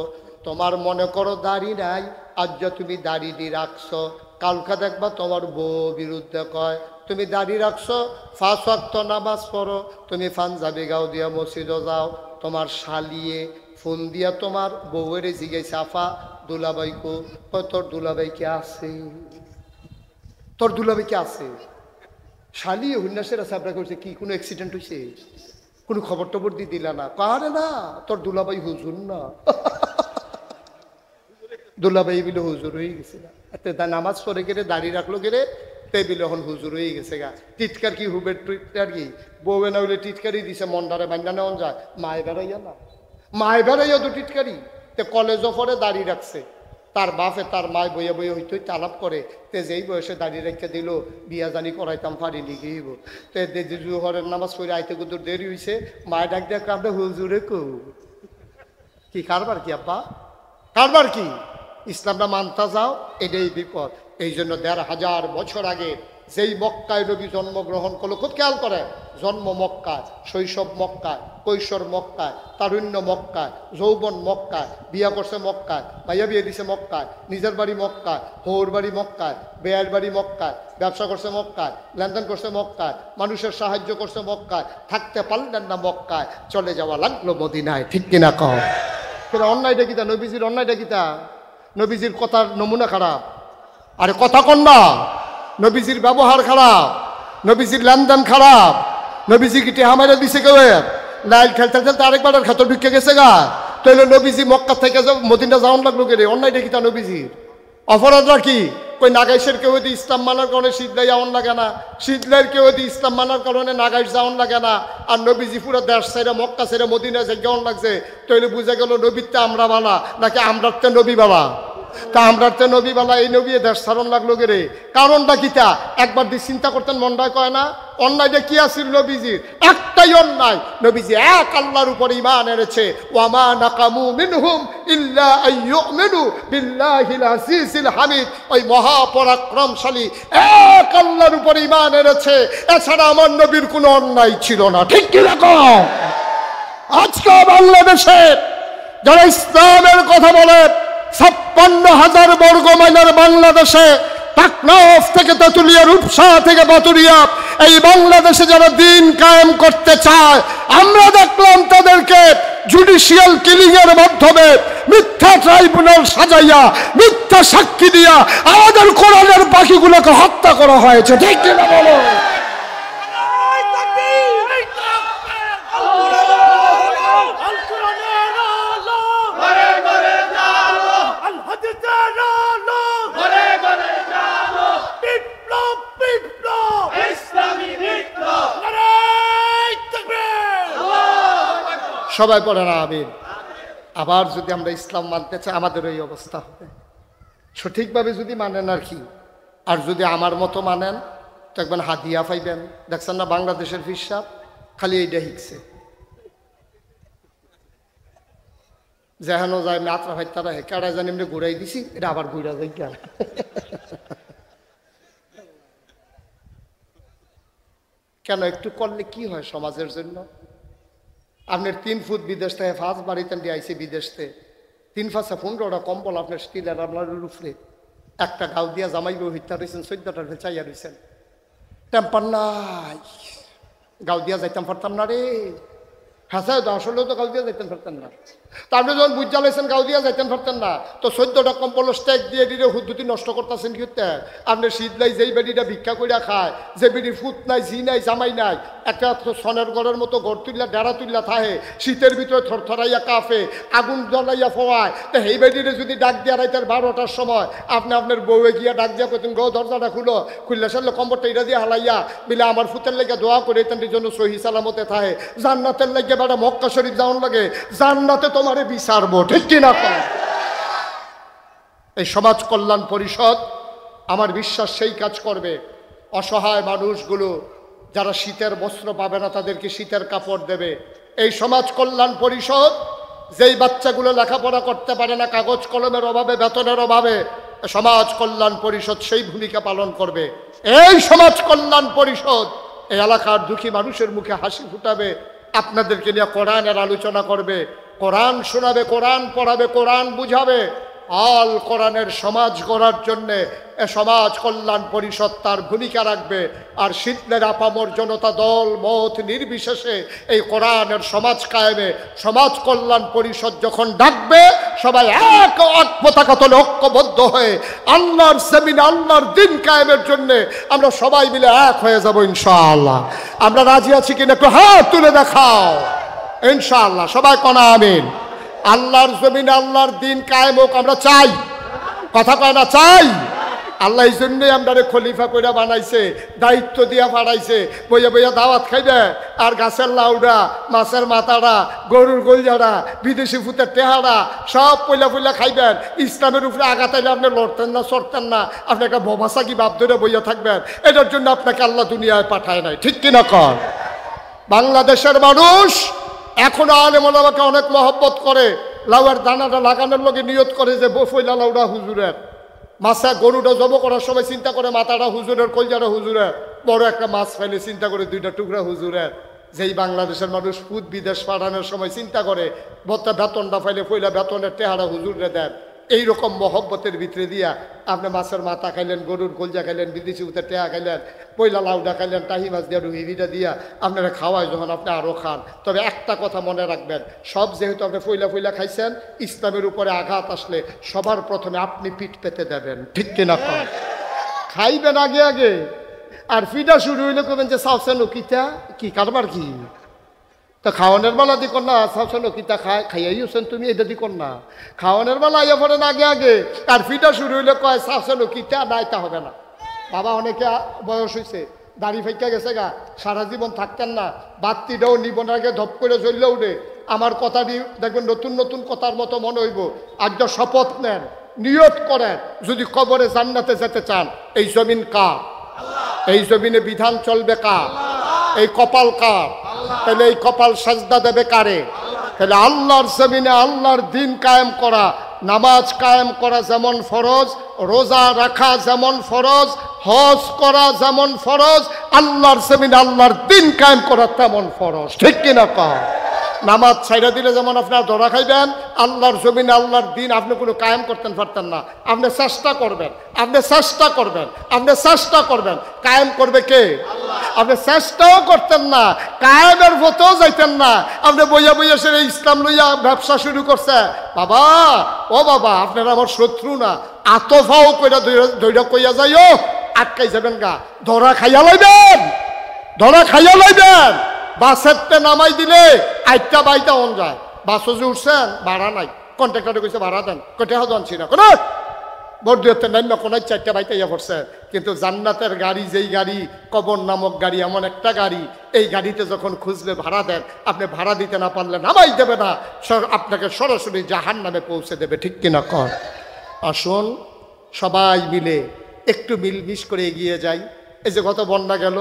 তোমার মনে করো দাড়ি নাই আজ তুমি দাড়ি দিয়ে রাখছো কালকে দেখবা তোমার বউ বিরুদ্ধে কয় তুমি দাড়ি রাখছো 5 ওয়াক্ত নামাজ পড়ো তুমি পাঞ্জাবি গাও দিয়া মসজিদে যাও তোমার শালিয়ে ফোন দিয়া তোমার বউয়ের জিজ্ঞাসা আফা দুলাভাইকো তোর দুলাভাইকে আছে তোর দুলাভাইকে আছে শালিয়ে হুন্নাসের আছে আপনার করছে কি কোনো অ্যাক্সিডেন্ট হয়েছে কোনো খবর টবর দিয়ে দিলা না কারে না তোর দুলাভাই হুজুর না দুলাভাই বিলে হুজুর হয়ে গেছে না নামাজ পড়ে গেলে দাড়ি রাখলো গেলে টেবিল এখন হুজুর হয়ে গেছে গা টিটকার কি হুবের টিটকার কি বউয়ে না হইলে টিটকারি দিছে মন্ডারে বান্ডা নেওয়া যায় মায় বেড়াইয়া না মায় বেড়াইয়া তো টিটকারি তে কলেজও পরে দাড়ি রাখছে তার বাপে তার মায় বইয়া বইয়া হইতে আলাপ করে তে যেই বয়সে দাড়ি রেখে দিল বিয়া জানি করাইতাম পারি লিখেইব তে জুহরের নামাজ পড়ে আইতে কুদুর দেরি হয়েছে মায় ডাক দেখ আমরা হুজুরে কো কি কারবার কি আব্বা কারবার কি ইসলামটা মানতে যাও এটাই বিপদ এই জন্য ১৫০০ বছর আগে যেই মক্কায় নবী জন্মগ্রহণ করলো খুব খেয়াল করে জন্ম মক্কায় শৈশব মক্কায় কৈশোর মক্কায় তারুণ্য মক্কায় যৌবন মক্কায় বিয়া করছে মক্কায় ভাইয়া বিয়ে দিছে মক্কায় নিজের বাড়ি মক্কায় হৌর বাড়ি মক্কায় বেয়ার বাড়ি মক্কায় ব্যবসা করছে মক্কায় লেনদেন করছে মক্কায় মানুষের সাহায্য করছে মক্কায় থাকতে পারলেন না মক্কায় চলে যাওয়া লাগলো মদিনায় ঠিক কিনা কহ সেটা অন্যায়টা কিতা নবীজির অন্যায়টা কিতা নবীজির কথার নমুনা খারাপ আরে কথা কন না নবীজির ব্যবহার খারাপ নবীজির লেনদেন খারাপ নবীজি কি টেহা দিছে কেউ লাইল খেলতে খেলতে আরেকবার খাতর ঢুকে গেছে গা তাইলে নবীজি মক্কা থেকে মদিনা যাওয়ান লাগলো কে রে অন্যায়টা কিতা নবীজির অপরাধরা কি কই নাগাইশের কেউ যদি ইসলাম মানার কারণে শীতলাই যাওয়ান লাগে না শীতলাইয়ের কেউ যদি ইসলাম মানার কারণে নাগাইশ যাওয়ান লাগে না আর নবীজি পুরো দেশ ছেড়ে মক্কা ছেড়ে মদিনা যাওয়ান লাগছে তাইলে বুঝা গেল নবীরটা আমরা বালা নাকি আমরাতে নবী বালা তা আমরাতে নবী বালা এই নবী দেশ ছাড়ন লাগলো কে রে কারণটা কিতা একবার দিয়ে চিন্তা করতেন মনটা কয় না অন্যায়টা কি আছিল নবীজির একটাই অন্যায় নবীজি এক আল্লাহর উপর ঈমান এনেছে ওয়ামা নাকামু মিনহুম ইল্লা আইয়ুমিনু বিল্লাহিল আজিজিল হামিদ ওই মহাপরাক্রমশালী এক আল্লাহর উপর ঈমান এনেছে এছাড়া আমার নবীর কোনো অন্যায় ছিল না ঠিক কি রকম আজকে বাংলাদেশে যারা ইসলামের কথা বলে ৫৬,০০০ বর্গ মাইলের বাংলাদেশে টাকনাফ থেকে তেঁতুলিয়া, রূপসা থেকে বাতুরিয়া, এই বাংলাদেশে যারা দিন কায়েম করতে চায়, আমরা দেখলাম তাদেরকে জুডিশিয়াল কিলিং এর মাধ্যমে মিথ্যা ট্রাইব্যুনাল সাজাইয়া মিথ্যা সাক্ষী দিয়া আমাদের কোরআনের বাকিগুলোকে হত্যা করা হয়েছে। ঠিক কিনা বলো? সবাই পড়ে না আমিন। আবার যদি আমরা ইসলাম মানতে চাই আমাদের এই অবস্থা হবে। সঠিকভাবে যদি মানেন আর কি, আর যদি আমার মতো মানেন তো একবার হাদিয়া পাইবেন। দেখছেন না বাংলাদেশের হিসাব খালি এইটা শিখছে, যেন যায় মাত্রা ভাই তারা কেড়া জানি এমনি ঘুরাই দিছি, এটা আবার ঘুরা যাই কেন। কেন একটু করলে কি হয় সমাজের জন্য? আপনার 3 ফুট বিদেশ থেকে 5 বাড়িতে দিয়ে আইসি বিদেশ থেকে 3 5 15টা কম্বল আপনার স্টিলের আপনার উপরে একটা গাও দিয়া জামাইব হত্যা রয়েছেন, 14টার চাইয়া রয়েছেন। টেম্পার নাই, গাও দিয়া যাইতাম পারতাম না রে। হ্যাঁ আসলেও তো গাও দিয়া যাইতেন পারতেন না। তা আপনি যখন বুঝ জ্বালাইছেন গাও দিয়া যাইতেন পারতেন না, তো 14টা কম্বল স্টেক দিয়ে দিয়ে হুদ্দুতি নষ্ট করতেছেন কি হতে? আপনি শীত নাই, যেই বেডিটা ভিক্ষা করিয়া খায়, যে বেডির ফুট নাই, ঝি নাই, জামাই নাই, একটা সনের ঘরের মতো ঘর তুললা ডেরা তুললা থাহে, শীতের ভিতরে থরথরাইয়া কাফে, আগুন জ্বলাইয়া ফোয়ায়, তো সেই বেডিরে যদি ডাক দিয়া রাইতের 12টার সময় আপনি আপনার বউয়ে গিয়া ডাক দিয়া করতেন, গো দরজাটা খুললে সারলে কম্বরটা এটা দিয়ে হালাইয়া বিলে আমার ফুতের লেগে দোয়া করে তাদের জন্য সহি সালামতে থাহে, জান্নাতের লেগে বেটা মক্কা শরীফ যাওয়ার লাগে, জান্নাতে তোমারে বিচারবো। ঠিক কিনা? এই সমাজ কল্যাণ পরিষদ আমার বিশ্বাস সেই কাজ করবে। অসহায় মানুষগুলো যারা শীতের বস্ত্র পাবে না তাদেরকে শীতের কাপড় দেবে। এই সমাজ কল্যাণ পরিষদ যেই বাচ্চাগুলো লেখাপড়া করতে পারে না কাগজ কলমের অভাবে, বেতনের অভাবে, সমাজ কল্যাণ পরিষদ সেই ভূমিকা পালন করবে। এই সমাজ কল্যাণ পরিষদ এই এলাকার দুঃখী মানুষের মুখে হাসি ফুটাবে, আপনাদেরকে নিয়ে কোরআনের আলোচনা করবে, কোরআন শোনাবে, কোরআন পড়াবে, কোরআন বুঝাবে। আল কোরআনের সমাজ গড়ার জন্যে সমাজ কল্যাণ পরিষদ তার ভূমিকা রাখবে। আর শীতলের আপামর জনতা দল মত নির্বিশেষে এই কোরআনের সমাজ কায়েমে সমাজ কল্যাণ পরিষদ যখন ডাকবে, সবাই এক পতাকা তলে ঐক্যবদ্ধ হয়ে আল্লাহর জমিনে আল্লাহর দিন কায়েমের জন্যে আমরা সবাই মিলে এক হয়ে যাব ইনশাআল্লাহ। আমরা রাজি আছি কিনা একটু হাত তুলে দেখাও ইনশাআল্লাহ। সবাই কোনা আমিন। আল্লাহর জমিনে আল্লাহর দিন কায়েম হোক আমরা চাই, কথা কয় না চাই। আল্লাহ এই জন্যই আমরা খলিফা কইরা বানাইছে, দায়িত্ব দিয়া পাঠাইছে, বইয়া বইয়া দাওয়াত খাইবে। আর গাছের লাউডা, মাছের মাথাটা, গরুর গোলজাড়া, বিদেশি ফুতের টেহারা সব পয়লা পয়লা খাইবেন। ইসলামের উপরে আঘাতাইলে আপনি লড়তেন না, চড়তেন না, আপনি একটা বভাসা কি বাপ ধরে বইয়া থাকবেন। এটার জন্য আপনাকে আল্লাহ দুনিয়ায় পাঠায় নাই। ঠিক কিনা কর? বাংলাদেশের মানুষ এখনো আলেম ওলামাকে অনেক মহব্বত করে। লাউয়ের দানাটা লাগানোর লগে নিয়ত করে যে বফইলা লাউডা হুজুরের, মাছা গরুটা জব করার সময় চিন্তা করে মাথাটা হুজুরের, কলজাটা হুজুরের, বড় একটা মাছ ফেলে চিন্তা করে 2টা টুকরা হুজুরের। যেই বাংলাদেশের মানুষ ফুট বিদেশ পাঠানোর সময় চিন্তা করে বত্তা বেতনটা ফাইলে পয়লা বেতনের টেহারা হুজুরে দেন। এইরকম মহব্বতের ভিতরে দিয়া আপনি মাছের মাথা খাইলেন, গরুর কলজা খাইলেন, বিদেশি উঠে টেহা খাইলেন, পয়লা লাউডা খাইলেন, টাহি মাছ দিয়া রুহিটা দিয়া আপনারা খাওয়ায় যখন আপনি আরও খান। তবে একটা কথা মনে রাখবেন, সব যেহেতু আপনি পয়লা পয়লা খাইছেন, ইসলামের উপরে আঘাত আসলে সবার প্রথমে আপনি পিঠ পেতে দেবেন। ঠিক কিনা? খাইবেন আগে আগে, আর ফিটা শুরু হইলে কবেন যে সাউসেন কিতা কি কারবার কি, তো খাওয়ানোর বেলা দি কর না সাউসেন কিতা খাইয়াইছেন তুমি, এটা দি কর না। খাওয়ানোর বেলা ইয়ে পড়েন আগে আগে, আর ফিটা শুরু হইলে কয় সাউসেন কিতা না, এটা হবে না। বাবা অনেকে বয়স হয়েছে, দাড়ি ফাইকা গেছে গা, সারা জীবন থাকতেন না, বাত্তিটাও নিবন আগে ধপ করে জ্বললে উঠে। আমার কথাটি দেখবেন নতুন নতুন কথার মতো মনে হইব। আজ শপথ নেন, নিয়ত করেন, যদি কবরে জান্নাতে যেতে চান, এই জমিন কার? এই জমিনে বিধান চলবে কার? এই কপাল কার? তাহলে এই কপাল সাজদা দেবে কারে? তাহলে আল্লাহর জমিনে আল্লাহর দিন কায়েম করা, নামাজ কায়েম করা যেমন ফরজ, রোজা রাখা যেমন ফরজ, হজ করা যেমন ফরজ, আল্লাহর জমিনে আল্লাহর দিন কায়েম করা তেমন ফরজ। ঠিক কিনা? নামাজ ছাইড়া দিলে যেমন আপনার ধরা খাইবেন, আল্লাহর জমিনে আল্লাহর দিন আপনি কোনো কায়েম করতেন পারতেন না। আপনি চেষ্টা করবেন, আপনি চেষ্টা করবেন, আপনি চেষ্টা করবেন, কায়েম করবে কে? আপনি চেষ্টাও করতেন না, কায়েমের পথেও যাইতেন না। আপনি বইয়া বইয়া সে ইসলাম লইয়া ব্যবসা শুরু করছে। বাবা, ও বাবা, আপনারা আমার শত্রু না, আতফাও কইরা দইরা কইয়া যাইও, আটকাই যাবেন গা, ধরা খাইয়া লইবেন, ধরা খাইয়া লইবেন। বাসেরতে নামাই দিলে আইটা বাইটা অন যায়। বাসও যে উঠছেন, ভাড়া নাই, কন্ট্রাক্টরে কইছে ভাড়া দেন, কোথাও জানছি না কোনো বর্দিয়তে নাম না কোনো চারটা বাইতে ইয়া পড়ছে। কিন্তু জান্নাতের গাড়ি, যেই গাড়ি কবর নামক গাড়ি, এমন একটা গাড়ি, এই গাড়িতে যখন খুঁজলে ভাড়া দেন, আপনি ভাড়া দিতে না পারলে নামাই দেবে না, আপনাকে সরাসরি জাহান্নামে পৌঁছে দেবে। ঠিক কিনা কর? আসুন সবাই মিলে একটু মিলমিশ করে এগিয়ে যাই। এই যে গত বন্যা গেল,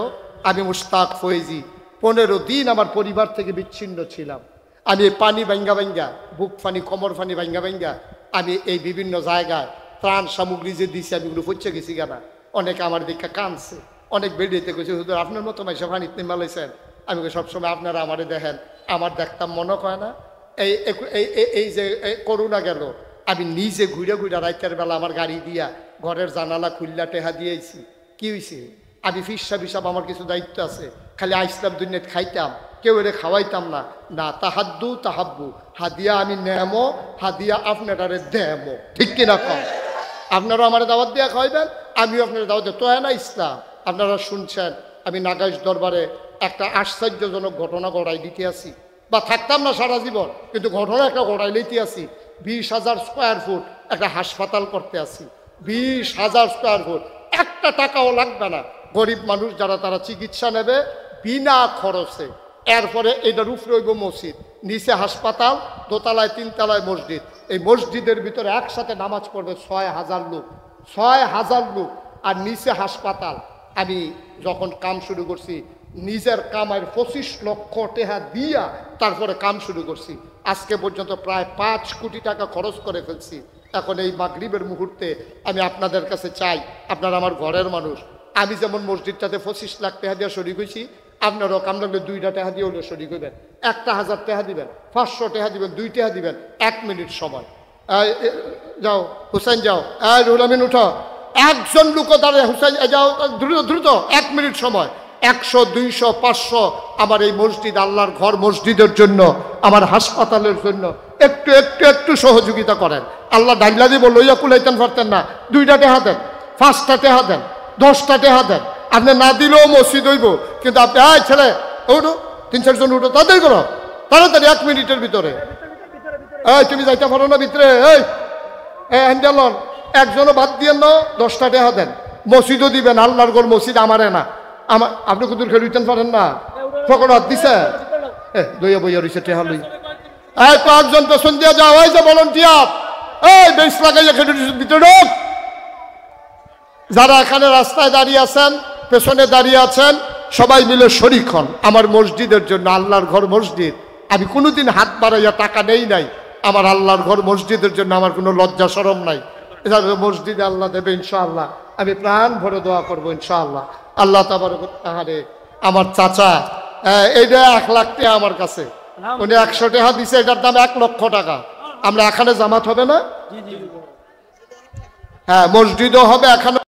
আমি মুশতাক ফয়েজি 15 দিন আমার পরিবার থেকে বিচ্ছিন্ন ছিলাম। আমি পানি ভাঙ্গা ভাঙ্গা, বুক পানি, কোমর পানি ভাঙ্গা ভাঙ্গা আমি এই বিভিন্ন জায়গায় ত্রাণ সামগ্রী যে দিছি, আমি ওগুলো পৌঁছে গেছি কেনা। অনেকে আমার দেখা কাঁদছে, অনেক বেরিয়েতে গেছে, হুজুর আপনার মতো মাইসা পানি মেলাইছেন। আমি সবসময় আপনারা আমারে দেখেন, আমার দেখতাম মনে হয় না। এই যে করোনা গেল, আমি নিজে ঘুরে ঘুরে রাইতের বেলা আমার গাড়ি দিয়া ঘরের জানালা খুল্লা টেহা দিয়েছি। কি হয়েছে? আমি ফিসাব হিসাব, আমার কিছু দায়িত্ব আছে। খালি আইসলাম দুনিয়াত খাইতাম, কেউ এর খাওয়াইতাম না। না তাহাদ্দু তাহাব্বু, হাদিয়া আমি নেমো, হাদিয়া আপনারে দেমো। ঠিক কিনা কম? আপনারা আমার দাওয়াত দিয়া খাওয়াইবেন, আমিও আপনার দাওয়াত দিয়ে। তো না ইসলাম আপনারা শুনছেন, আমি নাগাইশ দরবারে একটা আশ্চর্যজনক ঘটনা গড়াই দিতে আসি, বা থাকতাম না সারা জীবন, কিন্তু ঘটনা একটা গড়াই লইতে আসি। 20,000 স্কোয়ার ফুট একটা হাসপাতাল করতে আসি। 20,000 স্কোয়ার ফুট, একটা টাকাও লাগবে না। গরিব মানুষ যারা, তারা চিকিৎসা নেবে বিনা খরচে। এরপরে এটার উপরে হইব মসজিদ, নিচে হাসপাতাল, দোতলায় 3 তলায় মসজিদ। এই মসজিদের ভিতরে একসাথে নামাজ পড়বে 6,000 লোক, 6,000 লোক। আর নিচে হাসপাতাল। আমি যখন কাম শুরু করছি, নিজের কামের 25 লক্ষ টাকা দিয়া তারপরে কাম শুরু করছি। আজকে পর্যন্ত প্রায় 5 কোটি টাকা খরচ করে ফেলছি। এখন এই মাগরিবের মুহূর্তে আমি আপনাদের কাছে চাই, আপনারা আমার ঘরের মানুষ, আমি যেমন মসজিদটাতে 25 লাখ টাকা দিয়ে শরিক হয়েছি, আপনারও কাম লাগলে 2টা টাকা দিয়ে হলেও শরিক হইবেন। 1,000 টাকা দিবেন, 500 টাকা দিবেন, 2 টাকা দিবেন। 1 মিনিট সময়। যাও হুসাইন, যাও। রুল আমিন উঠো। একজন লোক দাঁড়ায়, হুসাইন যাও, দ্রুত দ্রুত, 1 মিনিট সময়। 100, 200, 500 আমার এই মসজিদ, আল্লাহর ঘর মসজিদের জন্য, আমার হাসপাতালের জন্য একটু একটু একটু সহযোগিতা করেন। আল্লাহ ডাইলা দিব, লইয়া কুলাইতেন পারতেন না। 2টা টাকা দেন, 5টা টাকা দেন, 10টা টাকা দেন। আপনি না দিলেও মসজিদ হইব, কিন্তু আপনি ছেলে উঠো, 3-4 জন উঠো, তাদের করো তাড়াতাড়ি 1 মিনিটের ভিতরে। তুমি যাইতে পারো না ভিতরে? হ্যান্ডেলন একজনও বাদ দিয়ে না, 10টা টাকা দেন। মসজিদও দিবেন, আল্লাহর ঘর মসজিদ আমারে না, আমার। আপনি কুদুর খেলে উঠতেন পারেন না, ফকর হাত দিছে, দইয়া বইয়া রয়েছে টেহা লই। কয়েকজন পেছন দিয়ে যাও, ওই যে ভলান্টিয়ার, বেশ লাগাইয়া খেলে ভিতরে। যারা এখানে রাস্তায় দাঁড়িয়ে আছেন, পেছনে দাঁড়িয়ে আছেন, সবাই মিলে শরিক হন আমার মসজিদের জন্য। আল্লাহর ঘর মসজিদ, আমি কোনোদিন হাত বাড়াইয়া টাকা নেই নাই। আমার আল্লাহর ঘর মসজিদের জন্য আমার কোনো লজ্জা শরম নাই। মসজিদে আল্লাহ দেবে ইনশাআল্লাহ, আমি প্রাণ ভরে দোয়া করবো ইনশাআল্লাহ। আল্লাহ তাবারক তাআলা, আমার চাচা, এইটা 1 লাখ টাকা আমার কাছে, উনি 100 টাকা দিছে, এটার দাম 1 লক্ষ টাকা। আমরা এখানে জামাত হবে না? হ্যাঁ, মসজিদও হবে এখানে।